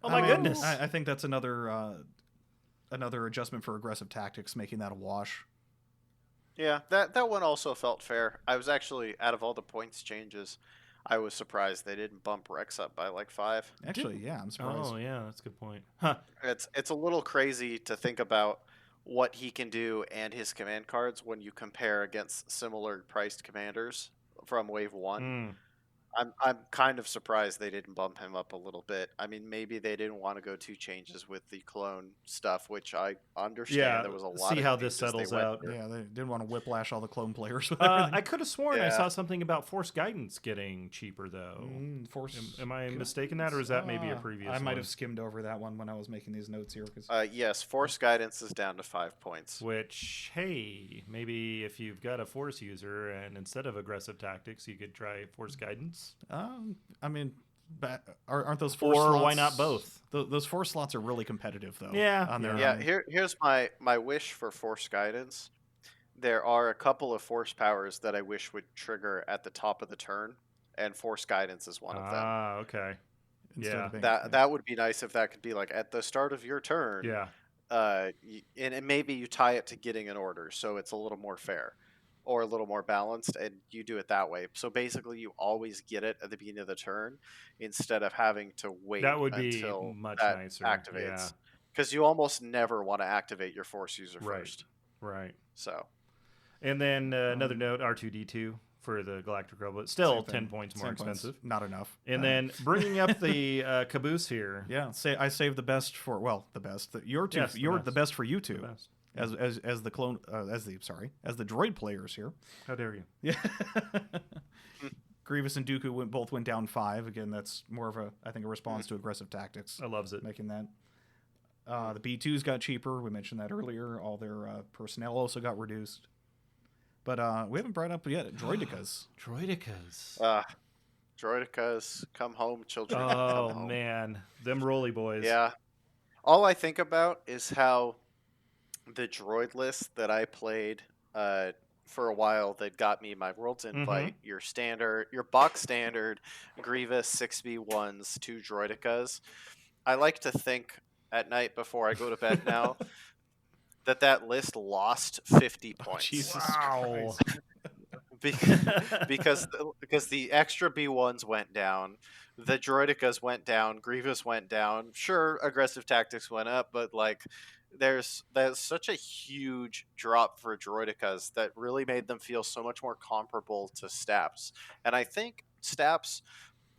Oh my goodness! I think that's another adjustment for aggressive tactics, making that a wash. Yeah, that one also felt fair. I was actually, out of all the points changes, I was surprised they didn't bump Rex up by like 5. Actually, yeah, I'm surprised. Oh yeah, that's a good point. Huh? It's a little crazy to think about what he can do and his command cards when you compare against similar priced commanders from Wave 1. Mm. I'm kind of surprised they didn't bump him up a little bit. I mean, maybe they didn't want to go 2 changes with the clone stuff, which I understand. Yeah, There was a lot see of how this changes they settles went out. through. Yeah, they didn't want to whiplash all the clone players with everything. I could have sworn I Yeah. saw something about Force Guidance getting cheaper though. Force. Am I mistaken that, or is that maybe a previous? I might one? have skimmed over that one when I was making these notes here. Cause, Yes, Force Guidance is down to 5 points. Which, hey, maybe if you've got a Force user and instead of aggressive tactics, you could try Force Guidance. I mean, aren't those Force Or slots? why not both? Those Force slots are really competitive, though. Yeah, on their Yeah, own. here's my wish for Force Guidance. There are a couple of Force powers that I wish would trigger at the top of the turn, and Force Guidance is one of them. Ah, okay. Instead Yeah. of being- That would be nice if that could be like at the start of your turn. Yeah. And maybe you tie it to getting an order, so it's a little more fair. or a little more balanced, and you do it that way. So basically, you always get it at the beginning of the turn instead of having to wait That would be until much that nicer. activates. Yeah. Because you almost never want to activate your Force user Right. first. Right. So, And then another note, R2D2 for the Galactic Robot. Still 10 points more 10 points, expensive. not enough. And then bringing up the caboose here. Yeah, I saved the best for the best. You're Yes, the best for you two. The best. As the clone as the droid players here. How dare you? Yeah. Grievous and Dooku both went down 5. Again, that's more of a response to aggressive tactics. I loves it. Making that. The B2s got cheaper. We mentioned that earlier. All their personnel also got reduced. But we haven't brought up yet Droidicas. Droidicas, come home, children. Oh, come home. man. Them roly boys. Yeah. All I think about is how the droid list that I played for a while that got me my World's Invite, your box standard Grievous 6B1s, 2 Droidicas. I like to think at night before I go to bed now that list lost 50 points. Jesus Wow. because the extra B1s went down, the Droidicas went down, Grievous went down. Sure, aggressive tactics went up, but like there's such a huge drop for Droidicas that really made them feel so much more comparable to Staps. And I think Staps,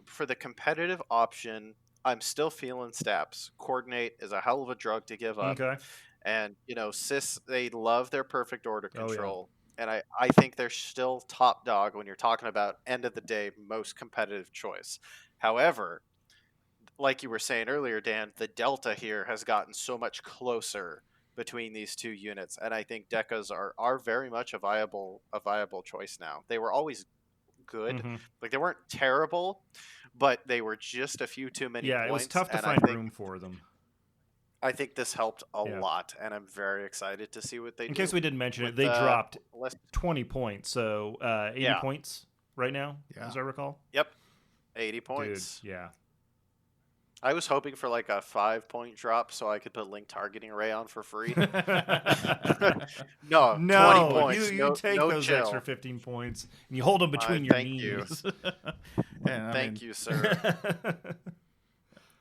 for the competitive option, I'm still feeling Staps. Coordinate is a hell of a drug to give up. Okay. And, Sis, they love their perfect order Oh, yeah. control. And I think they're still top dog when you're talking about end of the day, most competitive choice. However, like you were saying earlier, Dan, the delta here has gotten so much closer between these two units. And I think Decas are very much a viable choice now. They were always good. Like they weren't terrible, but they were just a few too many points. Yeah, it was tough to and find room for them. I think this helped a lot, and I'm very excited to see what they do. In case we didn't mention it, they dropped 20 points, so 80 points right now, as I recall. Yep, 80 points. Dude, yeah. I was hoping for like a 5-point drop so I could put link targeting array on for free. no, 20 points. You take those chill. extra 15 points and you hold them between your thank knees. Thank you, sir.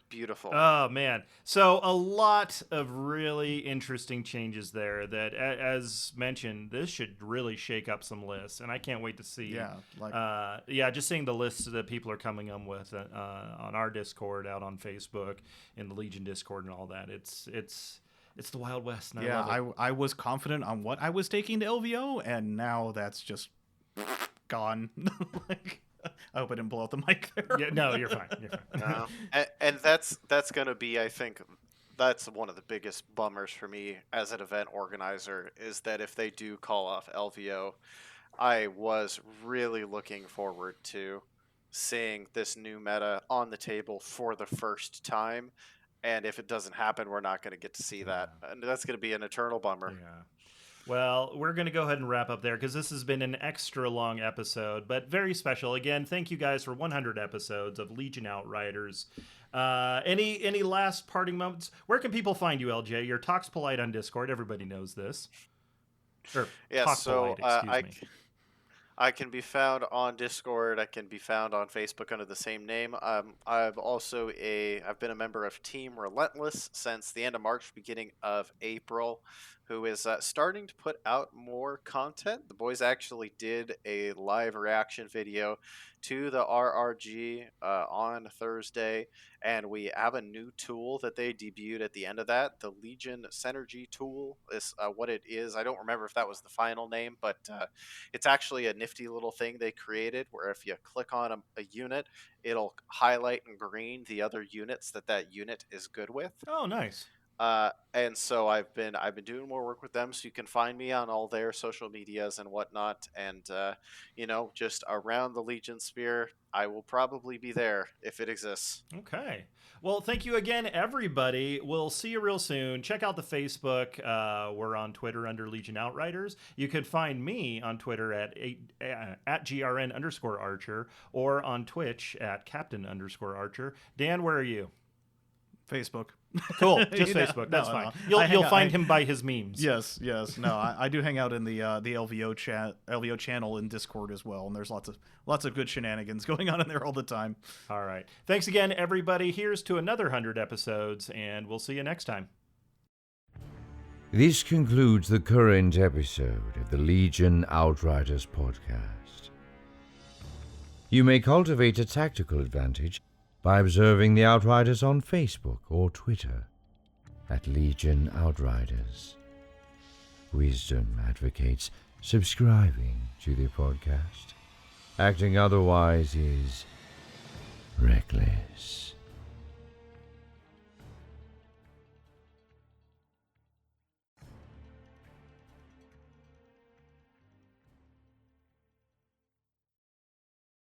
Beautiful. Oh, man. So a lot of really interesting changes there that, as mentioned, this should really shake up some lists, and I can't wait to see. Just seeing the lists that people are coming up with on our Discord, out on Facebook, in the Legion Discord and all that. It's the Wild West, and I love it. I was confident on what I was taking to LVO, and now that's gone. I hope I didn't blow out the mic there. Yeah, no, you're fine. You're fine. No. And that's going to be, I think, that's one of the biggest bummers for me as an event organizer, is that if they do call off LVO, I was really looking forward to seeing this new meta on the table for the first time. And if it doesn't happen, we're not going to get to see that. And that's going to be an eternal bummer. Yeah. Well, we're going to go ahead and wrap up there because this has been an extra long episode, but very special. Again, thank you guys for 100 episodes of Legion Outriders. Any last parting moments? Where can people find you, LJ? You're Talks Polite on Discord. Everybody knows this. I can be found on Discord. I can be found on Facebook under the same name. I've been a member of Team Relentless since the end of March, beginning of April, who is starting to put out more content. The boys actually did a live reaction video to the RRG on Thursday, and we have a new tool that they debuted at the end of that. The Legion Synergy tool is what it is. I don't remember if that was the final name, but it's actually a nifty little thing they created where if you click on a unit, it'll highlight in green the other units that unit is good with. Oh, nice. And so I've been doing more work with them, so you can find me on all their social medias and whatnot. And, just around the Legion sphere, I will probably be there if it exists. Okay. Well, thank you again, everybody. We'll see you real soon. Check out the Facebook. We're on Twitter under Legion Outriders. You could find me on Twitter at GRN_Archer or on Twitch at Captain_Archer. Dan, where are you? Facebook. Cool. Just You know, Facebook. That's no, fine. no. You'll find him by his memes. Yes. No, I do hang out in the LVO channel in Discord as well, and there's lots of good shenanigans going on in there all the time. All right. Thanks again, everybody. Here's to another 100 episodes, and we'll see you next time. This concludes the current episode of the Legion Outriders podcast. You may cultivate a tactical advantage by observing the Outriders on Facebook or Twitter at Legion Outriders. Wisdom advocates subscribing to the podcast. Acting otherwise is reckless.